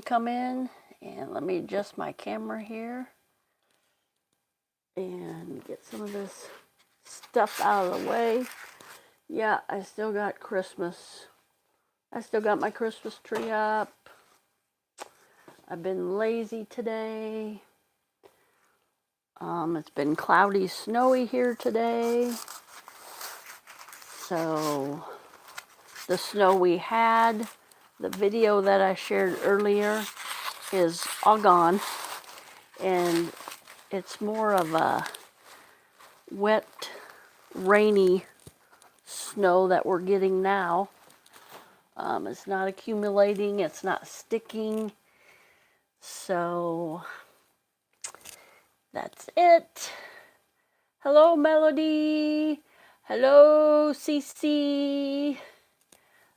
come in, and let me adjust my camera here and get some of this stuff out of the way. Yeah, I still got Christmas. I still got my Christmas tree up. I've been lazy today. It's been cloudy, snowy here today. So the snow we had, the video that I shared earlier, is all gone. And it's more of a wet, rainy snow that we're getting now. It's not accumulating, it's not sticking. So that's it. Hello, Melody. Hello, Cece.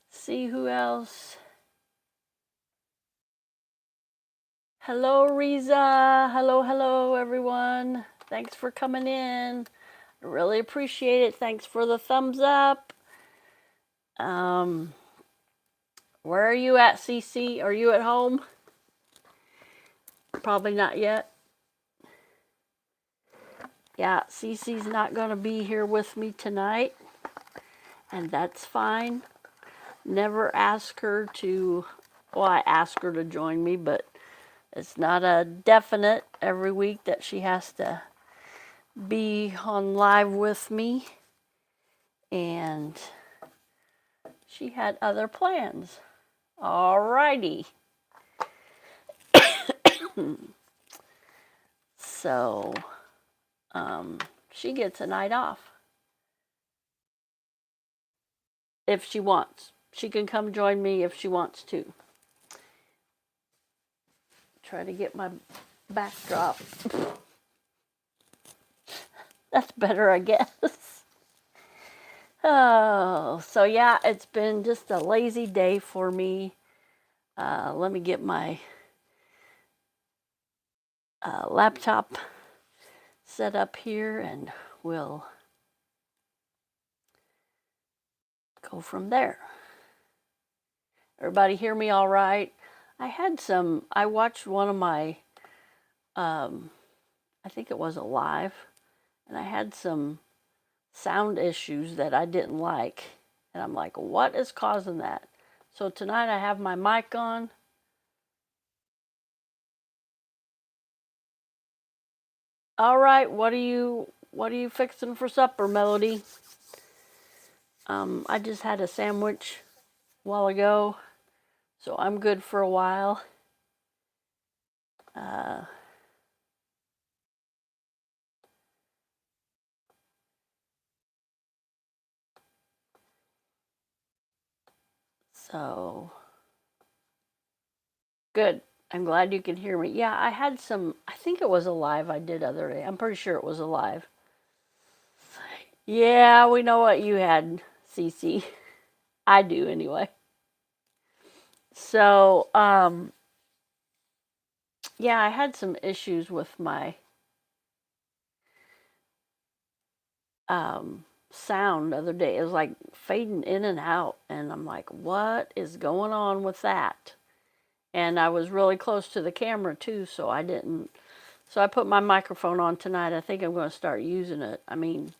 See who else. Hello, Riza. Hello, everyone. Thanks for coming in. I really appreciate it. Thanks for the thumbs up. Where are you at, Cece? Are you at home? Probably not yet. Yeah, Cece's not going to be here with me tonight, and that's fine. Never ask her to, well, I ask her to join me, but it's not a definite every week that she has to be on live with me. And she had other plans. Alrighty. So, she gets a night off. If she wants. She can come join me if she wants to. Try to get my backdrop. That's better, I guess. Oh, so yeah, it's been just a lazy day for me. Let me get my laptop set up here and we'll go from there. Everybody hear me all right? I watched one of my, I think it was a live, and I had some sound issues that I didn't like. And I'm like, what is causing that? So tonight I have my mic on. All right, what are you fixing for supper, Melody? I just had a sandwich a while ago, so I'm good for a while. So good. I'm glad you can hear me. Yeah, I had some, I think it was a live I did other day. I'm pretty sure it was a live. Yeah, we know what you had, Cece. I do anyway. So, yeah, I had some issues with my sound the other day. It was like fading in and out, and I'm like, what is going on with that? And I was really close to the camera too, so I didn't. So I put my microphone on tonight. I think I'm going to start using it. I mean,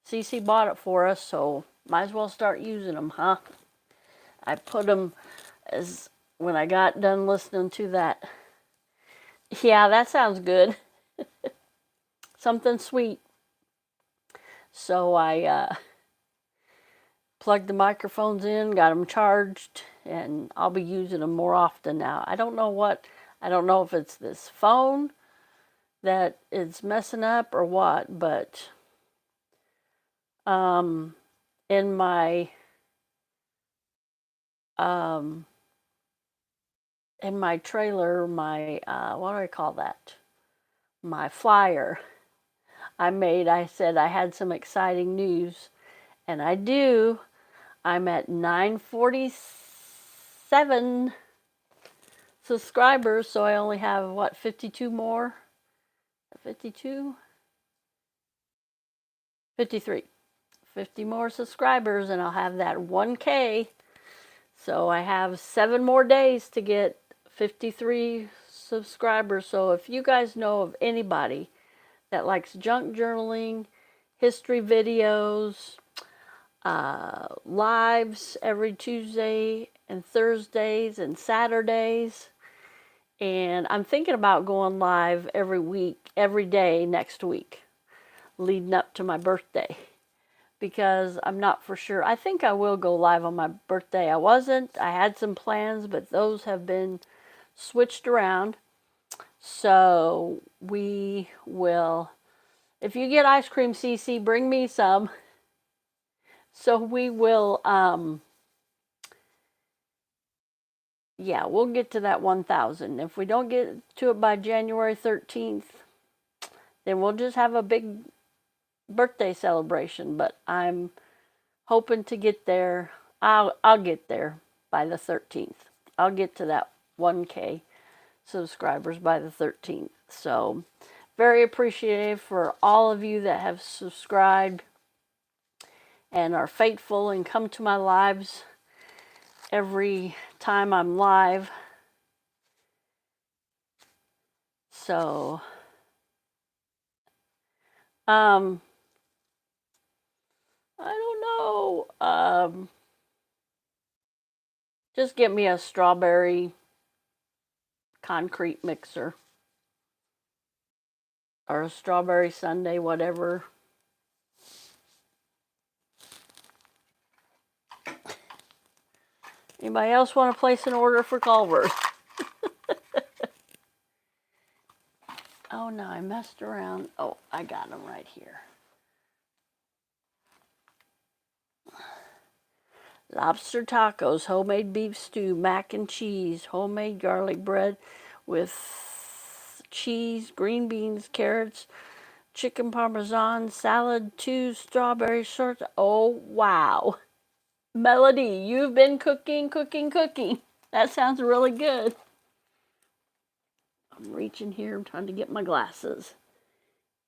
Cece bought it for us, so might as well start using them, huh? I put them as when I got done listening to that. Yeah, that sounds good. Something sweet. So I plugged the microphones in, got them charged, and I'll be using them more often now. I don't know if it's this phone that is messing up or what, but in my trailer, my what do I call that? My flyer I said I had some exciting news, and I do. I'm at 947 subscribers, so I only have, what, 52 more? 52? 53. 50 more subscribers, and I'll have that 1K. So I have 7 more days to get 53 subscribers. So if you guys know of anybody that likes junk journaling, history videos, lives every Tuesday and Thursdays and Saturdays, and I'm thinking about going live every week, every day next week, leading up to my birthday, because I'm not for sure. I think I will go live on my birthday. I had some plans, but those have been switched around. So we will, if you get ice cream, CC, bring me some. So we will, yeah, we'll get to that 1,000. If we don't get to it by January 13th, then we'll just have a big birthday celebration. But I'm hoping to get there. I'll get there by the 13th. I'll get to that 1K subscribers by the 13th. So very appreciative for all of you that have subscribed and are faithful and come to my lives every time I'm live. So I don't know. Just get me a strawberry concrete mixer or a strawberry sundae, whatever. Anybody else want to place an order for Culver's? Oh no, I messed around. Oh, I got them right here. Lobster tacos, homemade beef stew, mac and cheese, homemade garlic bread with cheese, green beans, carrots, chicken parmesan, salad, 2 strawberry shorts. Oh, wow. Melody, you've been cooking. That sounds really good. I'm reaching here. I'm trying to get my glasses.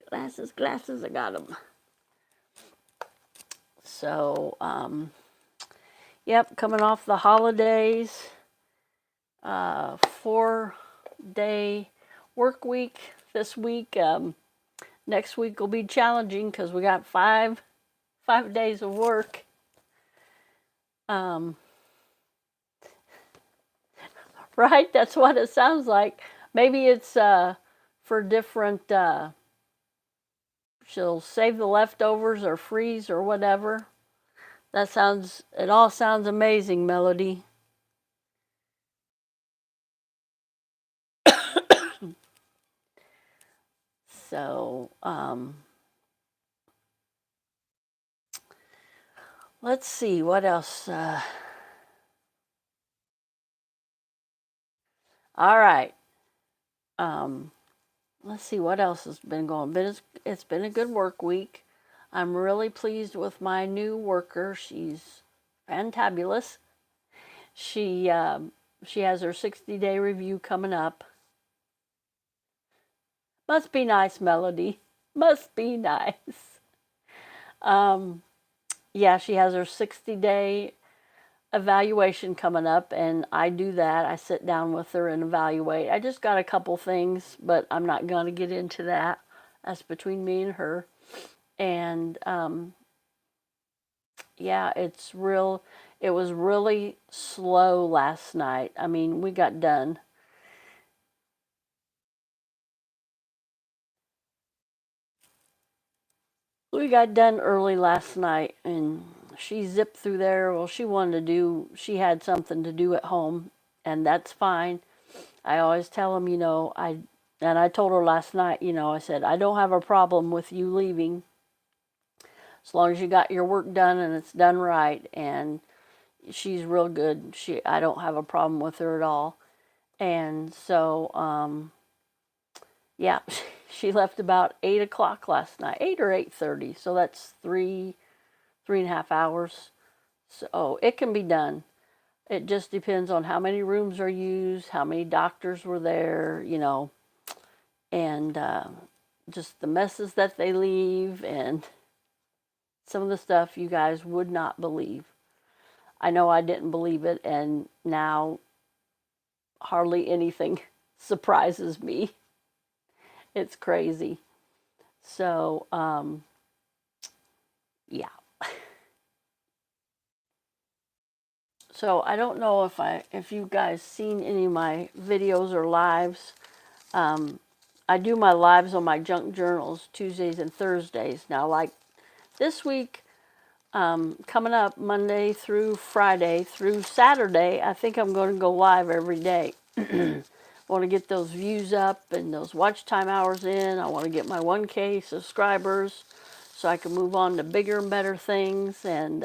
Glasses, I got them. So, yep, coming off the holidays. 4-day work week this week. Next week will be challenging because we got 5 days of work. Right? That's what it sounds like. Maybe it's for different, she'll save the leftovers or freeze or whatever. It all sounds amazing, Melody. So, let's see, what else? All right. Let's see what else has been going. But it's been a good work week. I'm really pleased with my new worker. She's fantabulous. She has her 60-day review coming up. Must be nice, Melody. Must be nice. Yeah, she has her 60-day evaluation coming up, and I do that. I sit down with her and evaluate. I just got a couple things, but I'm not going to get into that. That's between me and her. And yeah, it was really slow last night. I mean, we got done. We got done early last night, and she zipped through there. Well, she had something to do at home, and that's fine. I always tell them, and I told her last night, I said, I don't have a problem with you leaving as long as you got your work done and it's done right. And she's real good. I don't have a problem with her at all. And so, yeah, she left about 8 o'clock last night, 8 or 8:30. So that's 3.5 hours. So it can be done. It just depends on how many rooms are used, how many doctors were there, and just the messes that they leave, and some of the stuff you guys would not believe. I know I didn't believe it, and now hardly anything surprises me. It's crazy. So, yeah. So I don't know if you guys seen any of my videos or lives. Um, I do my lives on my junk journals Tuesdays and Thursdays. Now, like this week, coming up Monday through Friday through Saturday, I think I'm going to go live every day. I want to get those views up and those watch time hours in. I want to get my 1K subscribers so I can move on to bigger and better things. And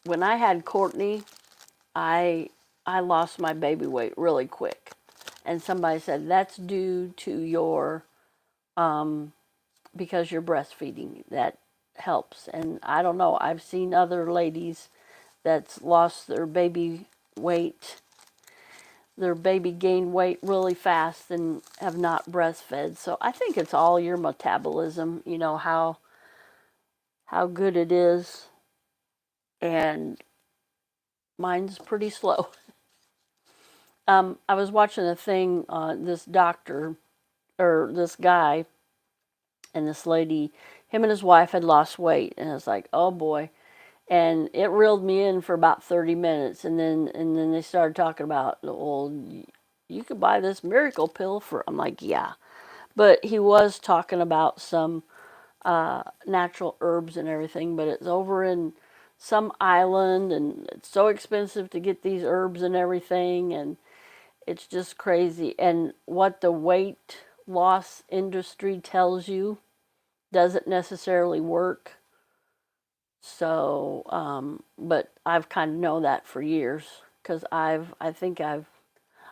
when I had Courtney, I I lost my baby weight really quick, and somebody said that's due to your because you're breastfeeding. That helps, and I don't know. I've seen other ladies that's lost their baby gained weight really fast and have not breastfed. So I think it's all your metabolism. You know how good it is, and mine's pretty slow. I was watching a thing on this doctor or this guy and this lady. Him and his wife had lost weight, and I was like, oh boy. And it reeled me in for about 30 minutes, and then they started talking about, well, you could buy this miracle pill for. I'm like, yeah, but he was talking about some natural herbs and everything, but it's over in some island, and it's so expensive to get these herbs and everything, and it's just crazy. And what the weight loss industry tells you doesn't necessarily work. So, but I've kind of known that for years because I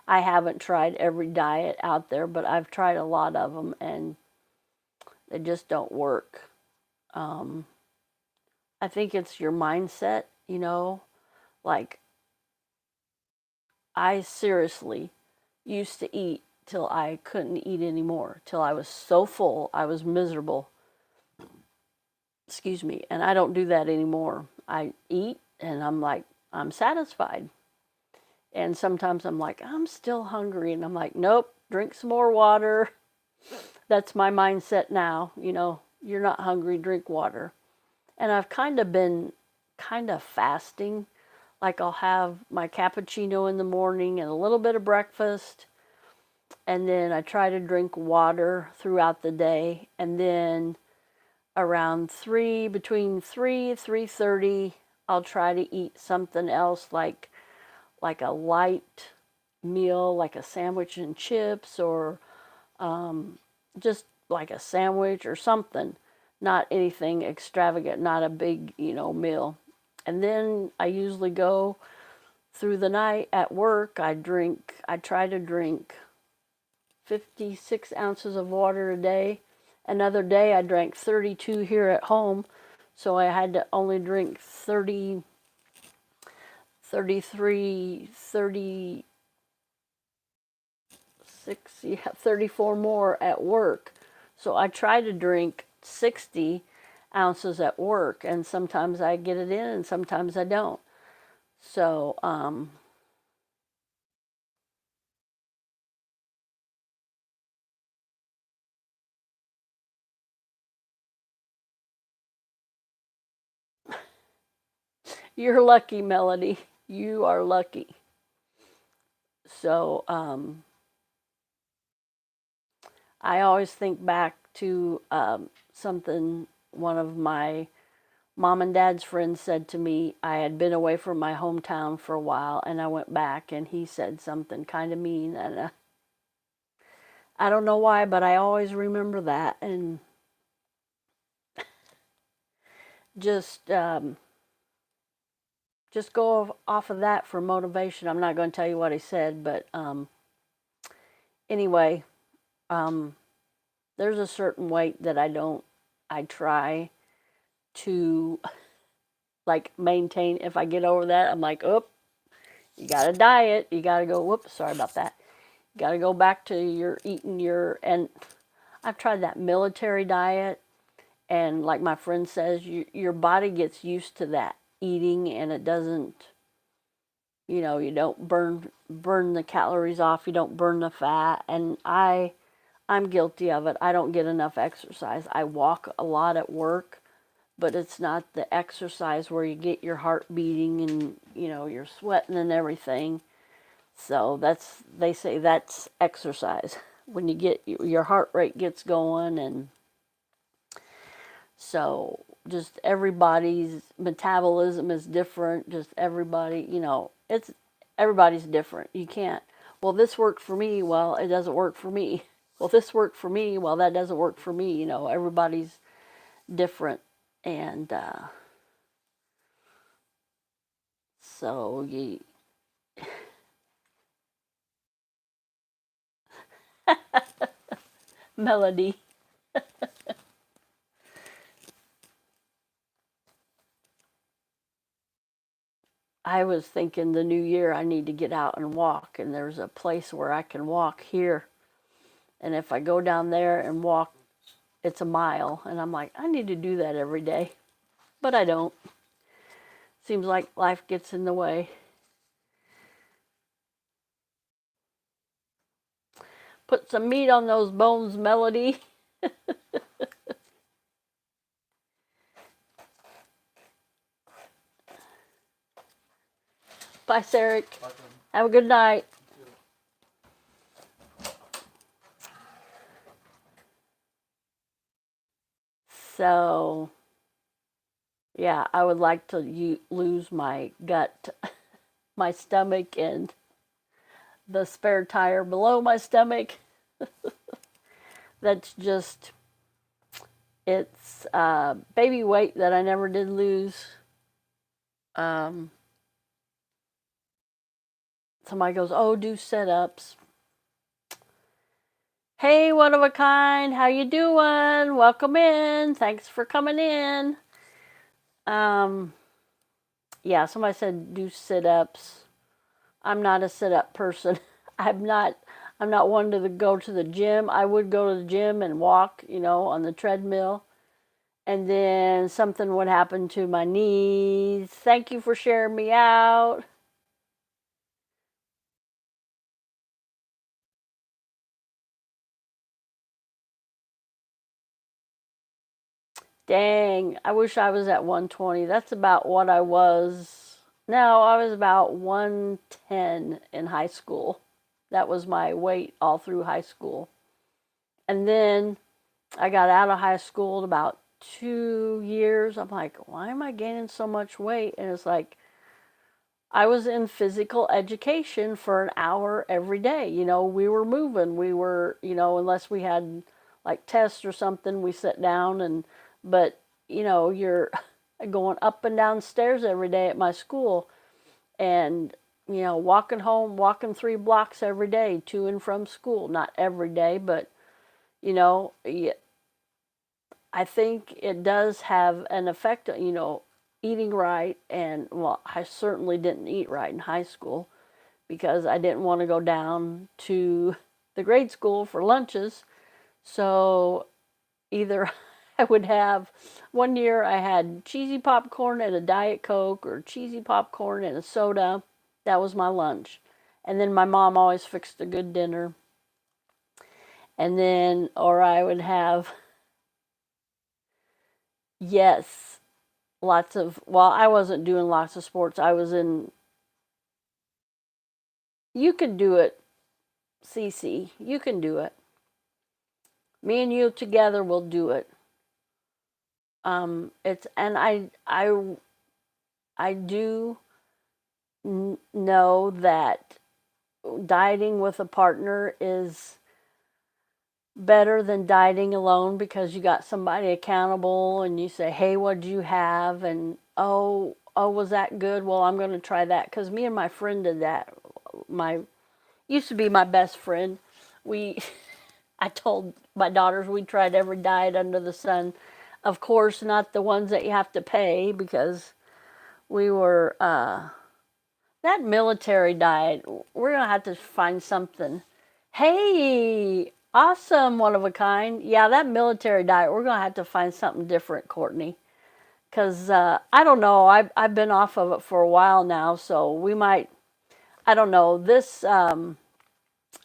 haven't tried every diet out there, but I've tried a lot of them and they just don't work. Um, I think it's your mindset, like I seriously used to eat till I couldn't eat anymore, till I was so full, I was miserable. Excuse me, and I don't do that anymore. I eat and I'm like, I'm satisfied. And sometimes I'm like, I'm still hungry. And I'm like, nope, drink some more water. That's my mindset now. You're not hungry, drink water. And I've kind of been kind of fasting. Like I'll have my cappuccino in the morning and a little bit of breakfast. And then I try to drink water throughout the day. And then around 3, between 3 and 3:30, I'll try to eat something else like a light meal, like a sandwich and chips, or just like a sandwich or something. Not anything extravagant, not a big, meal. And then I usually go through the night at work. I try to drink 56 ounces of water a day. Another day I drank 32 here at home, so I had to only drink 30, 33, 36, yeah, 34 more at work. So I try to drink 60 ounces at work, and sometimes I get it in and sometimes I don't. So, you're lucky, Melody. You are lucky. So, I always think back to something one of my mom and dad's friends said to me. I had been away from my hometown for a while and I went back and he said something kind of mean, and I don't know why, but I always remember that, and just just go off of that for motivation. I'm not going to tell you what he said, but anyway, um, there's a certain weight that I try to like maintain. If I get over that, I'm like, oh, You got to diet. You got to go, whoops, sorry about that. You got to go back to your eating and I've tried that military diet. And like my friend says, your body gets used to that eating and it doesn't, you don't burn the calories off. You don't burn the fat. And I'm guilty of it. I don't get enough exercise. I walk a lot at work, but it's not the exercise where you get your heart beating and, you're sweating and everything. So they say that's exercise. When you get your heart rate gets going, and so just everybody's metabolism is different. Just everybody, it's everybody's different. You can't, well, this worked for me. Well, it doesn't work for me. Well, this worked for me. Well, that doesn't work for me. Everybody's different. And so you, Melody. I was thinking the new year I need to get out and walk, and there's a place where I can walk here. And if I go down there and walk, it's a mile. And I'm like, I need to do that every day. But I don't. Seems like life gets in the way. Put some meat on those bones, Melody. Bye, Sarek. Have a good night. So, yeah, I would like to lose my gut, my stomach, and the spare tire below my stomach. That's just, it's baby weight that I never did lose. Somebody goes, oh, do sit-ups. Hey, one of a kind, how you doing? Welcome in. Thanks for coming in. Yeah, somebody said do sit-ups. I'm not a sit-up person. I'm not one to go to the gym. I would go to the gym and walk, on the treadmill. And then something would happen to my knees. Thank you for sharing me out. Dang, I wish I was at 120. That's about what I was. No, I was about 110 in high school. That was my weight all through high school. And then I got out of high school in about 2 years. I'm like, why am I gaining so much weight? And it's like, I was in physical education for an hour every day. We were moving. We were, unless we had like tests or something, we sat down but, you're going up and down stairs every day at my school and, walking home, walking 3 blocks every day to and from school. Not every day, but, I think it does have an effect, eating right. And, well, I certainly didn't eat right in high school because I didn't want to go down to the grade school for lunches. So either I would have, one year I had cheesy popcorn and a Diet Coke, or cheesy popcorn and a soda. That was my lunch. And then my mom always fixed a good dinner. And then, or I would have, yes, well, I wasn't doing lots of sports. I was in, you can do it, Cece. You can do it. Me and you together will do it. And I do know that dieting with a partner is better than dieting alone because you got somebody accountable and you say, hey, what did you have? And oh, was that good? Well, I'm going to try that. Because me and my friend did that. Used to be my best friend. I told my daughters we tried every diet under the sun. Of course, not the ones that you have to pay, because we were That military diet, we're going to have to find something. Hey, awesome, one of a kind. Yeah, that military diet, we're going to have to find something different, Courtney. Because I don't know, I've been off of it for a while now, so we might, I don't know.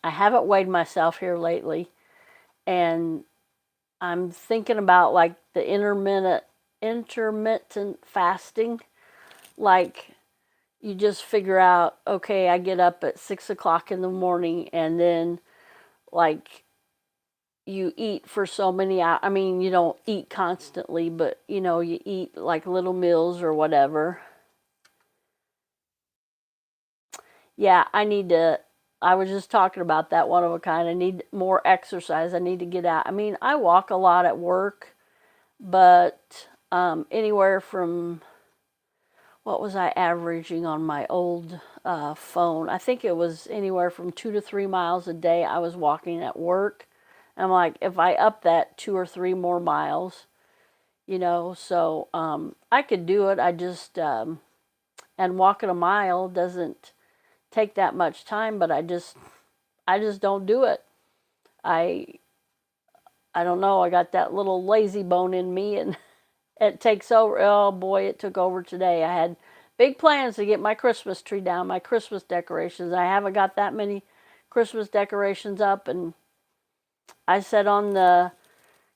I haven't weighed myself here lately, and I'm thinking about like the intermittent fasting. Like, you just figure out, okay, I get up at 6 o'clock in the morning, and then like you eat for so many hours. I mean, you don't eat constantly, but you eat like little meals or whatever. Yeah, I was just talking about that, one of a kind. I need more exercise. I need to get out. I mean, I walk a lot at work, but anywhere from, what was I averaging on my old phone? I think it was anywhere from 2 to 3 miles a day I was walking at work. I'm like, if I up that 2 or 3 more miles, so I could do it. And walking a mile doesn't take that much time, but I just don't do it. I I don't know. I got that little lazy bone in me, and it takes over. Oh boy, it took over today. I had big plans to get my Christmas tree down, my Christmas decorations. I haven't got that many Christmas decorations up, and I sat on the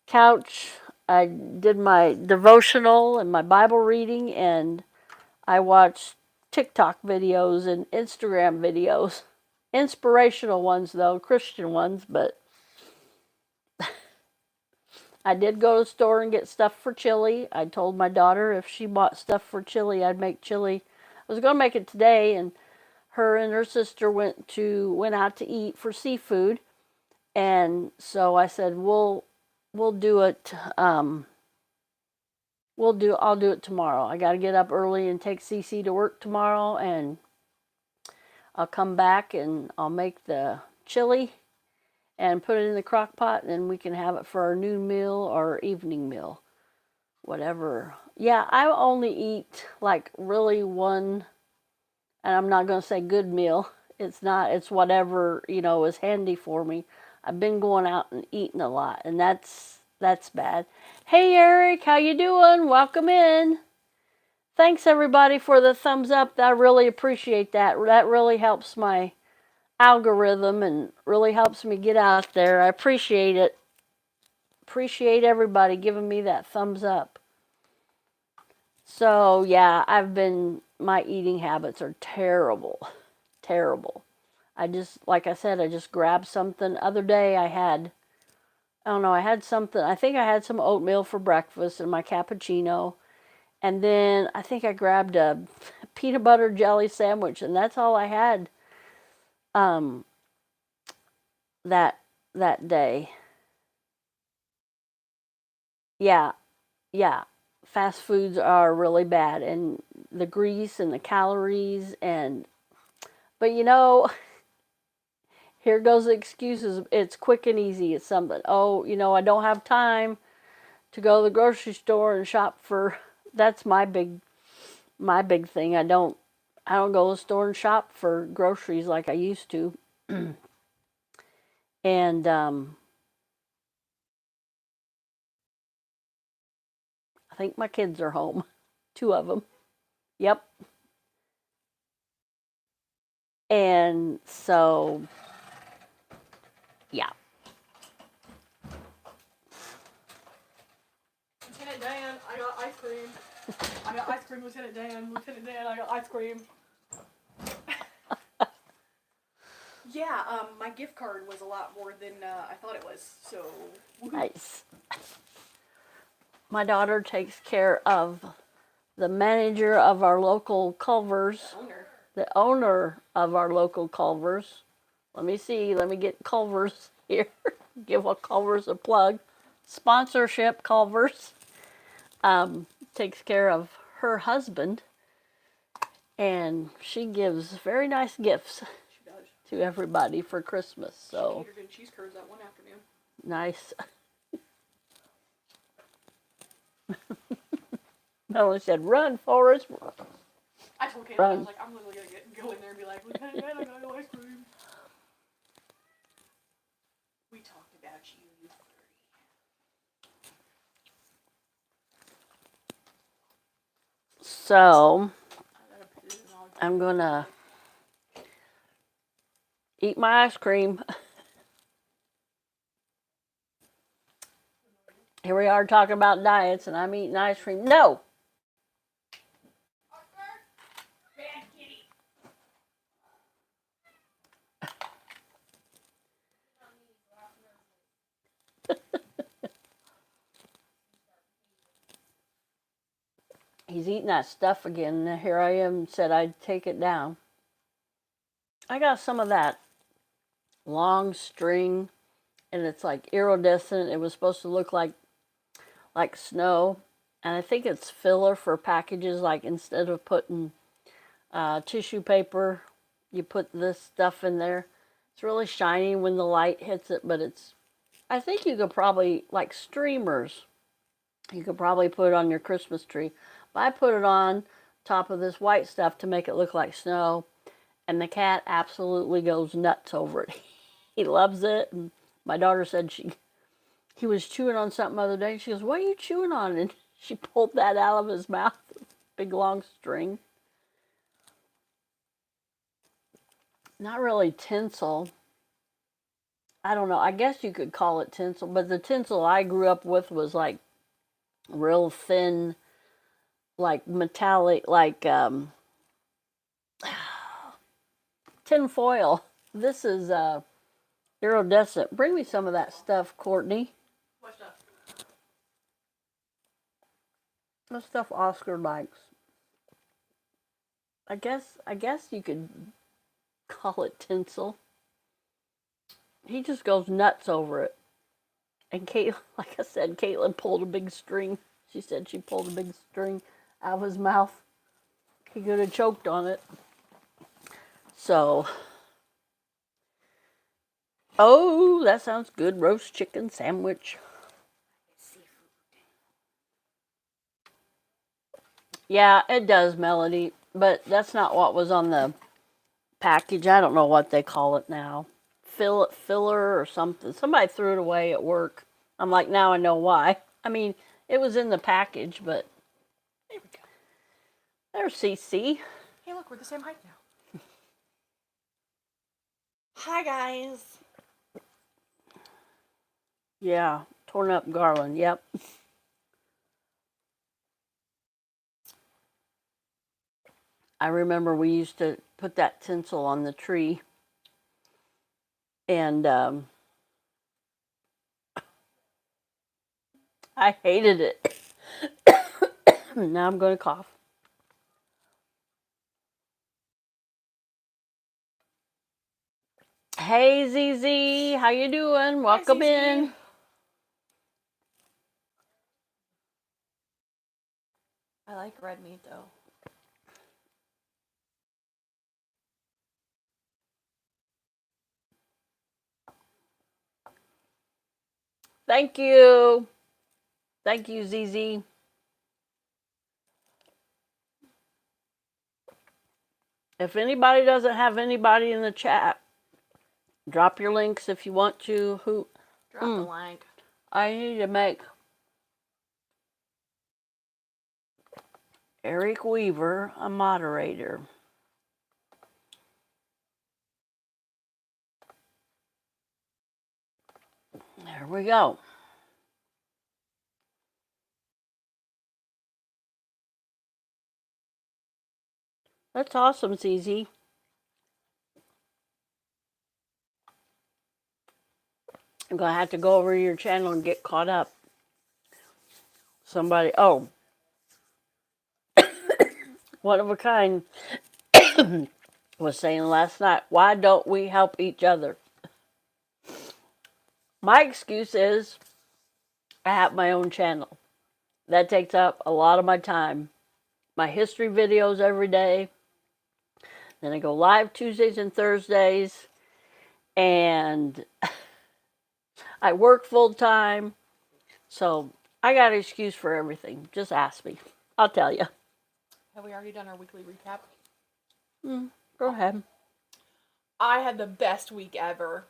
couch. I did my devotional and my Bible reading, and I watched TikTok videos and Instagram videos. Inspirational ones, though, Christian ones, but I did go to the store and get stuff for chili. I told my daughter if she bought stuff for chili, I'd make chili. I was going to make it today, and her sister went out to eat for seafood, and so I said we'll do it. I'll do it tomorrow. I got to get up early and take Cece to work tomorrow, and I'll come back and I'll make the chili and put it in the crock pot, and then we can have it for our noon meal or evening meal, whatever. Yeah, I only eat like really one, and I'm not going to say good meal. It's not, it's whatever, is handy for me. I've been going out and eating a lot, and that's bad. Hey Eric, how you doing? Welcome in. Thanks everybody for the thumbs up. I really appreciate that. That really helps my algorithm and really helps me get out there. I appreciate it. Appreciate everybody giving me that thumbs up. So yeah, my eating habits are terrible. Terrible. Like I said, I just grabbed something. Other day I don't know, I had something, I think I had some oatmeal for breakfast and my cappuccino. And then I think I grabbed a peanut butter jelly sandwich, and that's all I had um, that day. Yeah, yeah. Fast foods are really bad, and the grease and the calories, but here goes the excuses. It's quick and easy. It's something. Oh, I don't have time to go to the grocery store and shop for. That's my big thing. I don't go to the store and shop for groceries like I used to. And I think my kids are home. Two of them. Yep. And so, yeah. Lieutenant Dan, I got ice cream. I got ice cream, Lieutenant Dan. Lieutenant Dan, I got ice cream. Yeah, my gift card was a lot more than I thought it was, so... Woo-hoo. Nice. My daughter takes care of the manager of our local Culver's. The owner of our local Culver's. Let me see. Let me get Culver's here. Give Culver's a plug. Sponsorship, Culver's. Takes care of her husband. And she gives very nice gifts to everybody for Christmas. So She ate her good cheese curds that one afternoon. Nice. Melanie said, "Run, Forrest." I told Caitlin, I Run. was like, I'm literally gonna go in there and be like, Lieutenant Dan, I got no ice cream. We talked about you, you furry. So, I gotta put it in all I'm gonna eat my ice cream. Here we are talking about diets, and I'm eating ice cream. No! bad kitty. He's eating that stuff again. And here I am, said I'd take it down. I got some of that long string, and it's like iridescent. It was supposed to look like snow, and I think it's filler for packages. Like instead of putting tissue paper, you put this stuff in there. It's really shiny when the light hits it, but it's, I think you could probably, like streamers, you could probably put it on your Christmas tree. But I put it on top of this white stuff to make it look like snow, and the cat absolutely goes nuts over it. He loves it, and my daughter said he was chewing on something the other day, and she goes, "What are you chewing on?" And she pulled that out of his mouth, big long string. Not really tinsel. I don't know. I guess you could call it tinsel, but the tinsel I grew up with was like real thin, like metallic, like tin foil. This is iridescent. Bring me some of that stuff, Courtney. What stuff? The stuff Oscar likes. I guess you could call it tinsel. He just goes nuts over it. And Kate, like I said, Caitlin pulled a big string. She said she pulled a big string out of his mouth. He could have choked on it. So, oh, that sounds good. Roast chicken sandwich. Yeah, it does, Melody. But that's not what was on the package. I don't know what they call it now. Filler or something. Somebody threw it away at work. I'm like, now I know why. I mean, it was in the package, but There we go. there's CC. Hey, look, we're the same height now. Hi, guys. Yeah, torn up garland. Yep. I remember we used to put that tinsel on the tree, and I hated it. Now I'm going to cough. Hey, ZZ, how you doing? Welcome ZZ. in. I like red meat, though. Thank you. Thank you, ZZ. If anybody doesn't have anybody in the chat, drop your links if you want to. Drop the link. I need to make Eric Weaver a moderator. There we go. That's awesome, ZZ. I'm going to have to go over to your channel and get caught up. Somebody, oh, one of a kind was saying last night, why don't we help each other? My excuse is I have my own channel. That takes up a lot of my time. My history videos every day. Then I go live Tuesdays and Thursdays. And I work full time. So I got an excuse for everything. Just ask me. I'll tell you. Have we already done our weekly recap? Go ahead. I had the best week ever.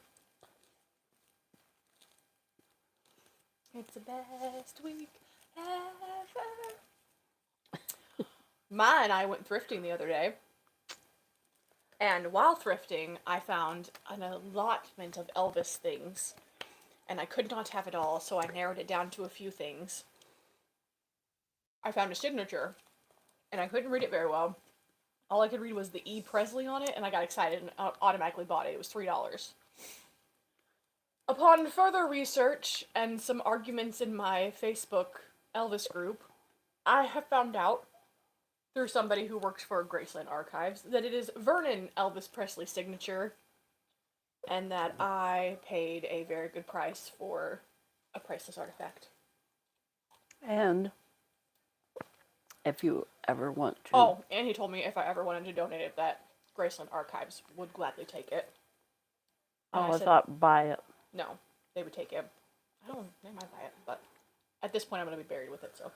It's the best week ever. Ma and I went thrifting the other day. And while thrifting, I found an allotment of Elvis things. And I could not have it all, so I narrowed it down to a few things. I found a signature, and I couldn't read it very well. All I could read was the E. Presley on it, and I got excited and automatically bought it. It was $3. Upon further research and some arguments in my Facebook Elvis group, I have found out, through somebody who works for Graceland Archives, that it is Vernon Elvis Presley signature, and that I paid a very good price for a priceless artifact. And if you ever want to. Oh, and he told me if I ever wanted to donate it, that Graceland Archives would gladly take it. And I said, thought buy it. no, they would take it. I don't know, they might buy it, but at this point I'm going to be buried with it, so.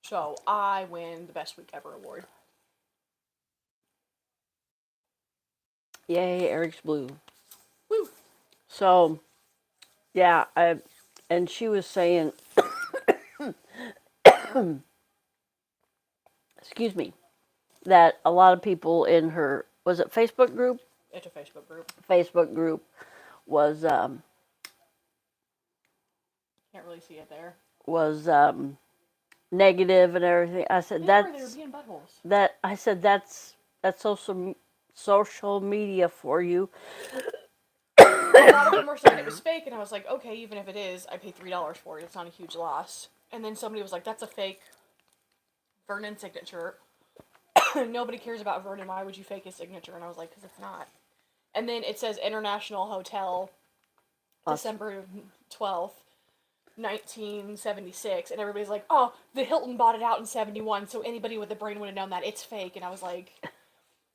So, I win the Best Week Ever award. Yay, Eric's blue. Woo! So, yeah, and she was saying, excuse me, that a lot of people in her, was it Facebook group? It's a Facebook group. Facebook group was, Can't really see it there. was, negative and everything. I said, They were that's, being buttholes. I said, that's social media for you. A lot of them were saying it was fake, and I was like, okay, even if it is, I paid $3 for it. It's not a huge loss. And then somebody was like, that's a fake Vernon signature. Nobody cares about Vernon. Why would you fake his signature? And I was like, because it's not. And then it says International Hotel, December 12th, 1976. And everybody's like, oh, the Hilton bought it out in 71, so anybody with a brain would have known that. It's fake. And I was like...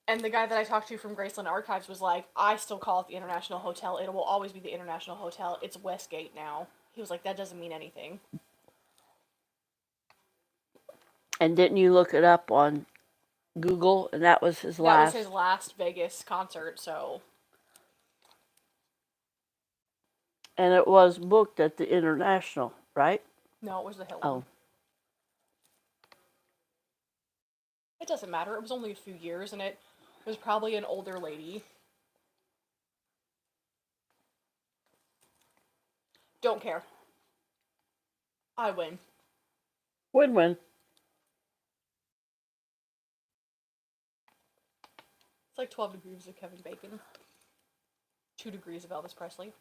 And the guy that I talked to from Graceland Archives was like, I still call it the International Hotel. It will always be the International Hotel. It's Westgate now. He was like, that doesn't mean anything. And didn't you look it up on Google? And that was his last. That was his last Vegas concert, so. And it was booked at the International, right? No, it was the Hilton. Oh. It doesn't matter. It was only a few years, and it was probably an older lady. Don't care. I win. Win-win. It's like 12 degrees of Kevin Bacon. 2 degrees of Elvis Presley.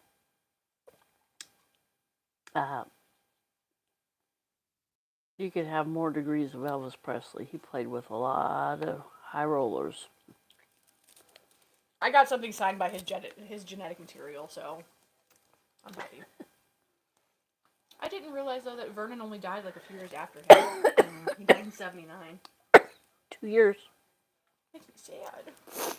You could have more degrees of Elvis Presley. He played with a lot of high rollers. I got something signed by his genetic material, so I'm happy. I didn't realize, though, that Vernon only died like a few years after him. He died in 79. 2 years. Makes me sad.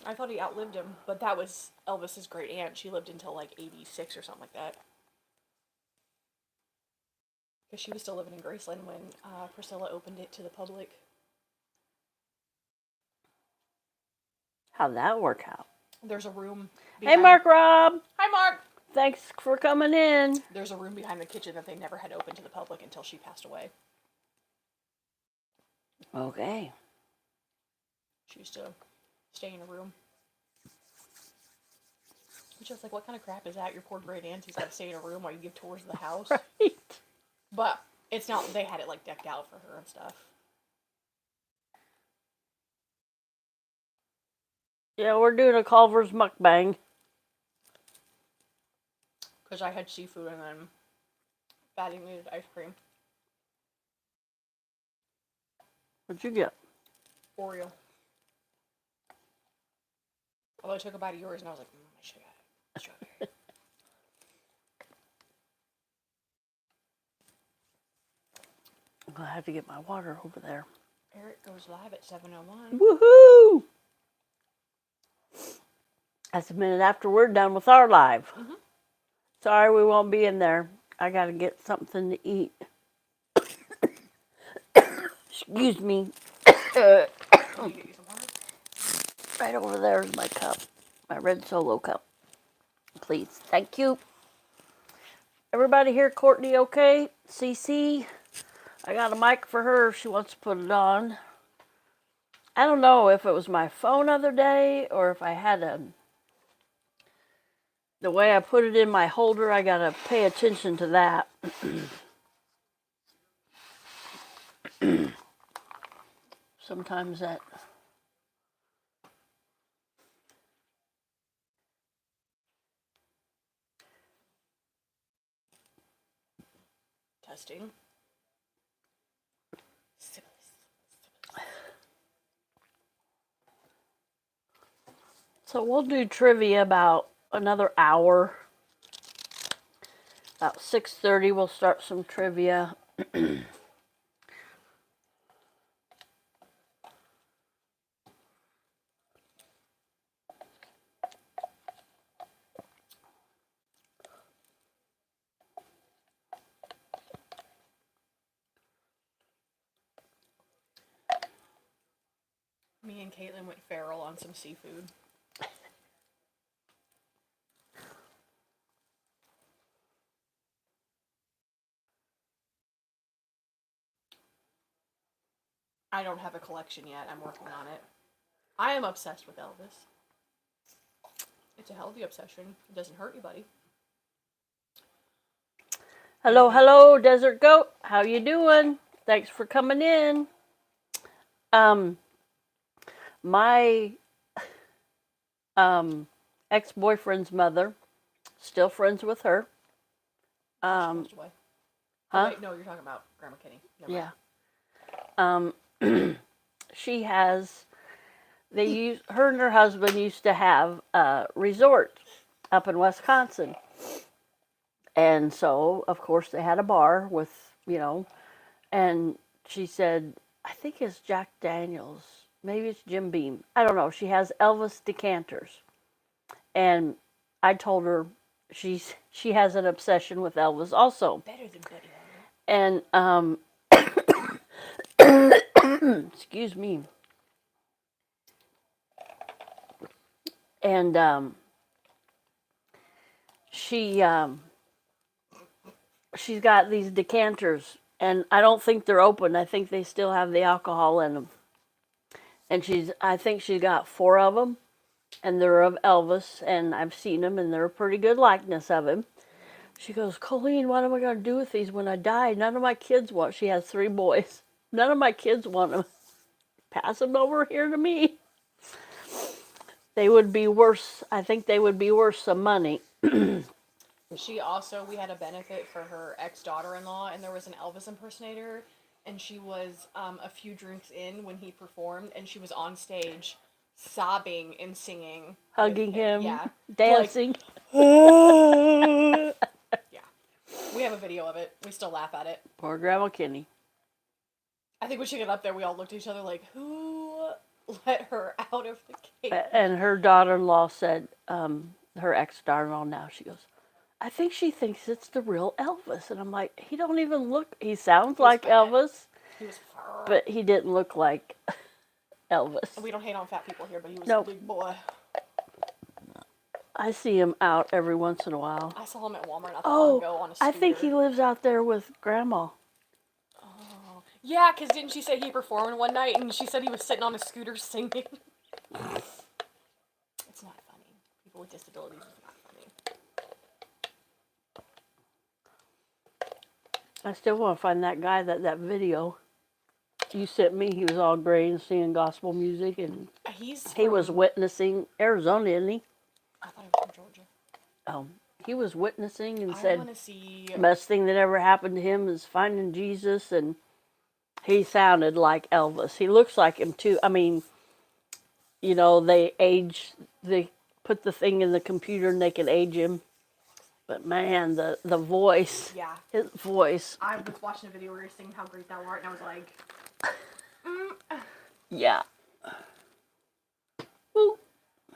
I thought he outlived him, but that was Elvis's great aunt. She lived until like 86 or something like that. Because she was still living in Graceland when Priscilla opened it to the public. How'd that work out? There's a room Hey, Mark Rob. Hi, Mark! Thanks for coming in. There's a room behind the kitchen that they never had open to the public until she passed away. Okay. She used to stay in a room. Which I was like, what kind of crap is that? Your poor great auntie's got to stay in a room while you give tours of the house? Right. But it's not, they had it like decked out for her and stuff. Yeah, we're doing a Culver's mukbang. Because I had seafood and then Fatty needed ice cream. What'd you get? Oreo. Although I took a bite of yours and I was like, I should have strawberry. I'll have to get my water over there. Eric goes live at 7:01. Woohoo! That's a minute after we're done with our live. Mm-hmm. Sorry we won't be in there. I gotta get something to eat. Excuse me. Let me get you some water. Right over there is my cup. My red Solo cup. Please. Thank you. Everybody here, Courtney okay? CC? I got a mic for her if she wants to put it on. I don't know if it was my phone other day or if I had the way I put it in my holder, I gotta pay attention to that. Sometimes that. Testing. So we'll do trivia about another hour. About 6:30 we'll start some trivia. Me and Caitlin went feral on some seafood. I don't have a collection yet. I'm working on it. I am obsessed with Elvis. It's a healthy obsession. It doesn't hurt anybody. Hello, hello, Desert Goat. How you doing? Thanks for coming in. My ex-boyfriend's mother, still friends with her. She passed away. Oh, Huh? wait, no, you're talking about Grandma Kenny. Never Yeah. She has. Her and her husband used to have a resort up in Wisconsin, and so of course they had a bar with and she said, I think it's Jack Daniels, maybe it's Jim Beam, I don't know. She has Elvis decanters, and I told her she has an obsession with Elvis also. Better than Buddy Holly. And excuse me. And she's got these decanters, and I don't think they're open. I think they still have the alcohol in them. And I think she's got 4 of them, and they're of Elvis, and I've seen them, and they're a pretty good likeness of him. She goes, Colleen, what am I going to do with these when I die? None of my kids want. She has 3 boys. None of my kids want them. Pass them over here to me. They would be worse. I think they would be worth some money. We had a benefit for her ex-daughter-in-law, and there was an Elvis impersonator, and she was a few drinks in when he performed, and she was on stage sobbing and singing. Hugging him. Yeah. Dancing. Yeah. We have a video of it. We still laugh at it. Poor Grandma Kenny. I think when she got up there, we all looked at each other like, who let her out of the cage? And her daughter-in-law said, her ex-daughter-in-law now, she goes, I think she thinks it's the real Elvis. And I'm like, he don't even look, he sounds like fat. Elvis, He was fat. but he didn't look like Elvis. We don't hate on fat people here, but he was Nope. a big boy. I see him out every once in a while. I saw him at Walmart not that long ago on a scooter. I think he lives out there with Grandma. Oh. Yeah, because didn't she say he performed one night and she said he was sitting on a scooter singing? It's not funny. People with disabilities is not funny. I still want to find that guy that video you sent me. He was all gray and singing gospel music, and he was witnessing Arizona, isn't he? I thought he was from Georgia. He was witnessing and I said want to see. the best thing that ever happened to him is finding Jesus, and he sounded like Elvis. He looks like him too. I mean, they put the thing in the computer and they can age him. But man, the voice. Yeah. His voice. I was watching a video where you're singing How Great Thou Art, and I was like, Yeah. Ooh.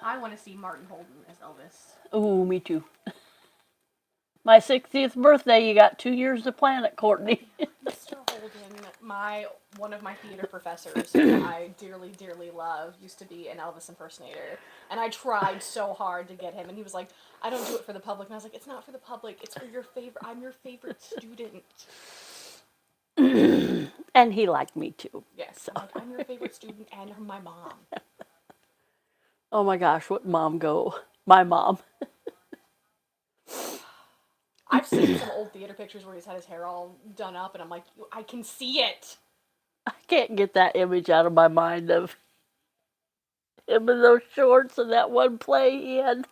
I want to see Martin Holden as Elvis. Ooh, me too. My 60th birthday, you got 2 years to plan it, Courtney. Mr. Holden, one of my theater professors, who I dearly, dearly love, used to be an Elvis impersonator, and I tried so hard to get him, and he was like, "I don't do it for the public," and I was like, "It's not for the public. It's for your favorite. I'm your favorite student." And he liked me too. Yes, I'm like, "I'm your favorite student, and you're my mom." Oh my gosh, what mom go? My mom. I've seen some old theater pictures where he's had his hair all done up, and I'm like, I can see it. I can't get that image out of my mind of him in those shorts and that one play he had.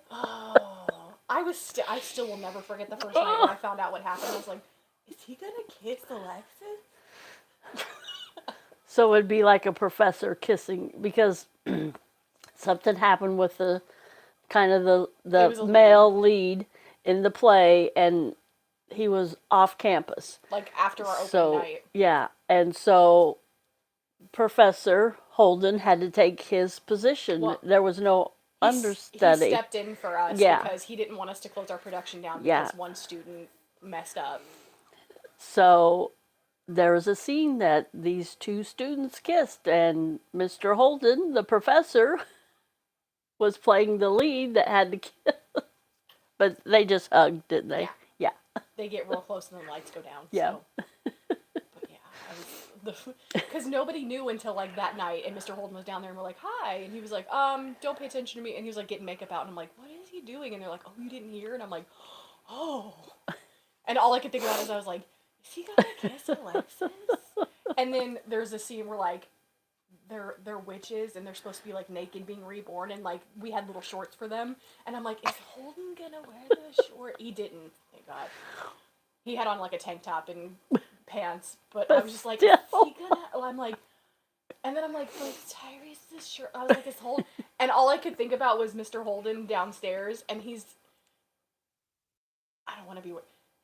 Oh, I still will never forget the first night when I found out what happened. I was like, is he gonna kiss Alexis? So it'd be like a professor kissing because something happened with the kind of It the was a male lead in the play, and he was off campus. Like after our So opening night. yeah, and so Professor Holden had to take his position. Well, There was no He understudy. stepped in for us Yeah. because he didn't want us to close our production down Yeah. because one student messed up. So there was a scene that these two students kissed, and Mr. Holden, the professor, was playing the lead that had to kiss. But they just hugged, didn't they? Yeah. Yeah. They get real close and the lights go down. Yeah. So. But yeah, because nobody knew until like that night, and Mr. Holden was down there, and we're like, "Hi," and he was like, "Don't pay attention to me," and he was like getting makeup out, and I'm like, "What is he doing?" And they're like, "Oh, you didn't hear?" And I'm like, "Oh," and all I could think about is I was like, "Is he gonna kiss Alexis?" And then there's a scene where like they're witches and they're supposed to be like naked being reborn, and like we had little shorts for them, and I'm like, "Is Holden gonna wear the short?" He didn't, thank God. He had on like a tank top and pants, but I was just like, "Is he gonna?" Oh, I'm like, and then I'm like Tyrese's shirt. I was like, "Is Holden?" And all I could think about was Mr. Holden downstairs, and I don't want to be.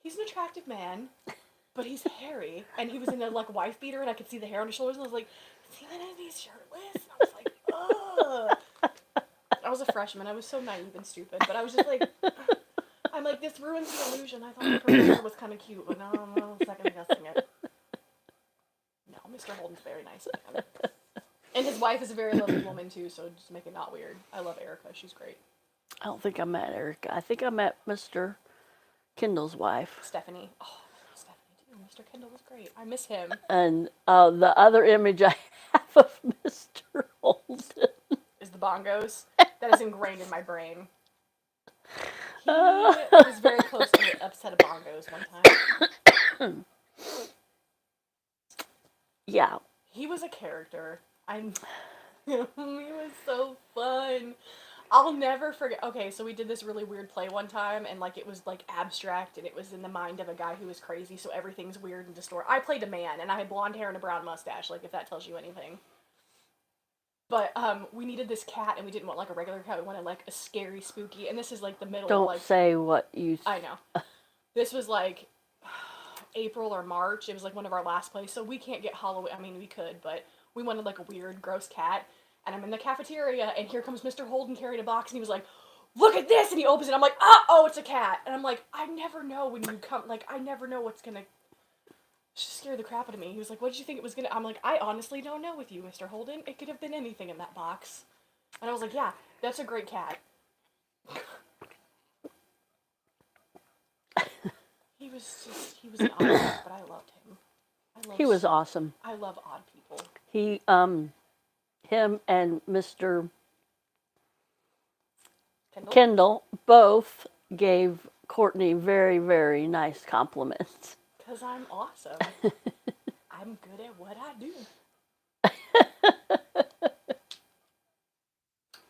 He's an attractive man, but he's hairy, and he was in a like wife beater, and I could see the hair on his shoulders, and I was like, "Is he gonna be shirtless?" And I was like, "Ugh." I was a freshman. I was so naive and stupid, but I was just like, I'm like, this ruins the illusion. I thought the professor was kind of cute, but now I'm second guessing it. No, Mr. Holden's a very nice man. And his wife is a very lovely woman, too, so just make it not weird. I love Erica. She's great. I don't think I met Erica. I think I met Mr. Kendall's wife. Stephanie. Oh, I love Stephanie, too. Mr. Kendall was great. I miss him. And the other image I have of Mr. Holden is the bongos. That is ingrained in my brain. He was very close to the upset of bongos one time. Yeah. He was a character. He was so fun. I'll never forget. Okay, so we did this really weird play one time, and like it was like abstract, and it was in the mind of a guy who was crazy, so everything's weird and distorted. I played a man, and I had blonde hair and a brown mustache, like if that tells you anything. But we needed this cat, and we didn't want like a regular cat. We wanted like a scary, spooky, and this is like the middle Don't of like... say what you... I know. This was like April or March. It was like one of our last plays, so we can't get Halloween. I mean, we could, but we wanted like a weird, gross cat. And I'm in the cafeteria, and here comes Mr. Holden carrying a box, and he was like, "Look at this!" And he opens it, and I'm like, oh, it's a cat. And I'm like, I never know when you come, like, I never know what's gonna scare the crap out of me. He was like, "What did you think it was gonna..." I'm like, I honestly don't know with you, Mr. Holden. It could have been anything in that box. And I was like, yeah, that's a great cat. He was an odd cat, but I loved him. He was awesome. I love odd people. Him and Mr. Kendall? Kendall both gave Courtney very, very nice compliments. Because I'm awesome. I'm good at what I do.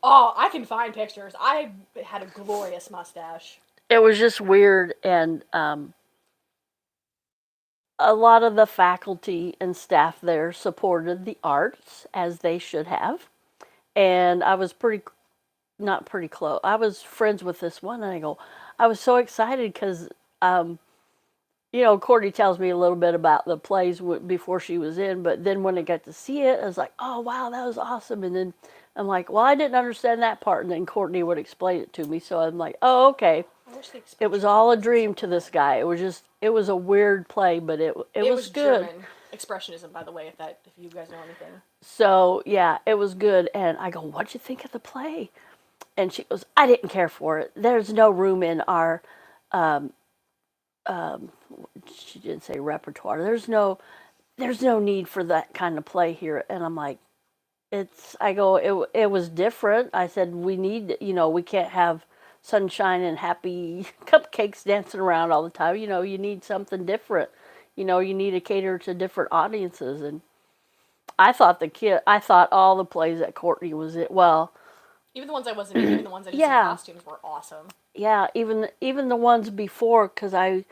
Oh, I can find pictures. I had a glorious mustache. It was just weird, and a lot of the faculty and staff there supported the arts, as they should have. And I was not pretty close. I was friends with this one, and I was so excited because, Courtney tells me a little bit about the plays before she was in, but then when I got to see it, I was like, oh, wow, that was awesome. And then I'm like, well, I didn't understand that part, and then Courtney would explain it to me, so I'm like, oh, okay. It was all a dream to this guy. It was a weird play, but it was good. German. Expressionism, by the way, if you guys know anything. So yeah, it was good. And I go, what'd you think of the play? And she goes, I didn't care for it. There's no room in our, she didn't say repertoire. There's no need for that kind of play here. And I'm like, it was different. I said, we can't have sunshine and happy cupcakes dancing around all the time. You need something different. You need to cater to different audiences. And I thought all the plays that Courtney was in, well, Even the ones I wasn't in, even the ones I did yeah. some costumes were awesome. yeah, even the ones before, because I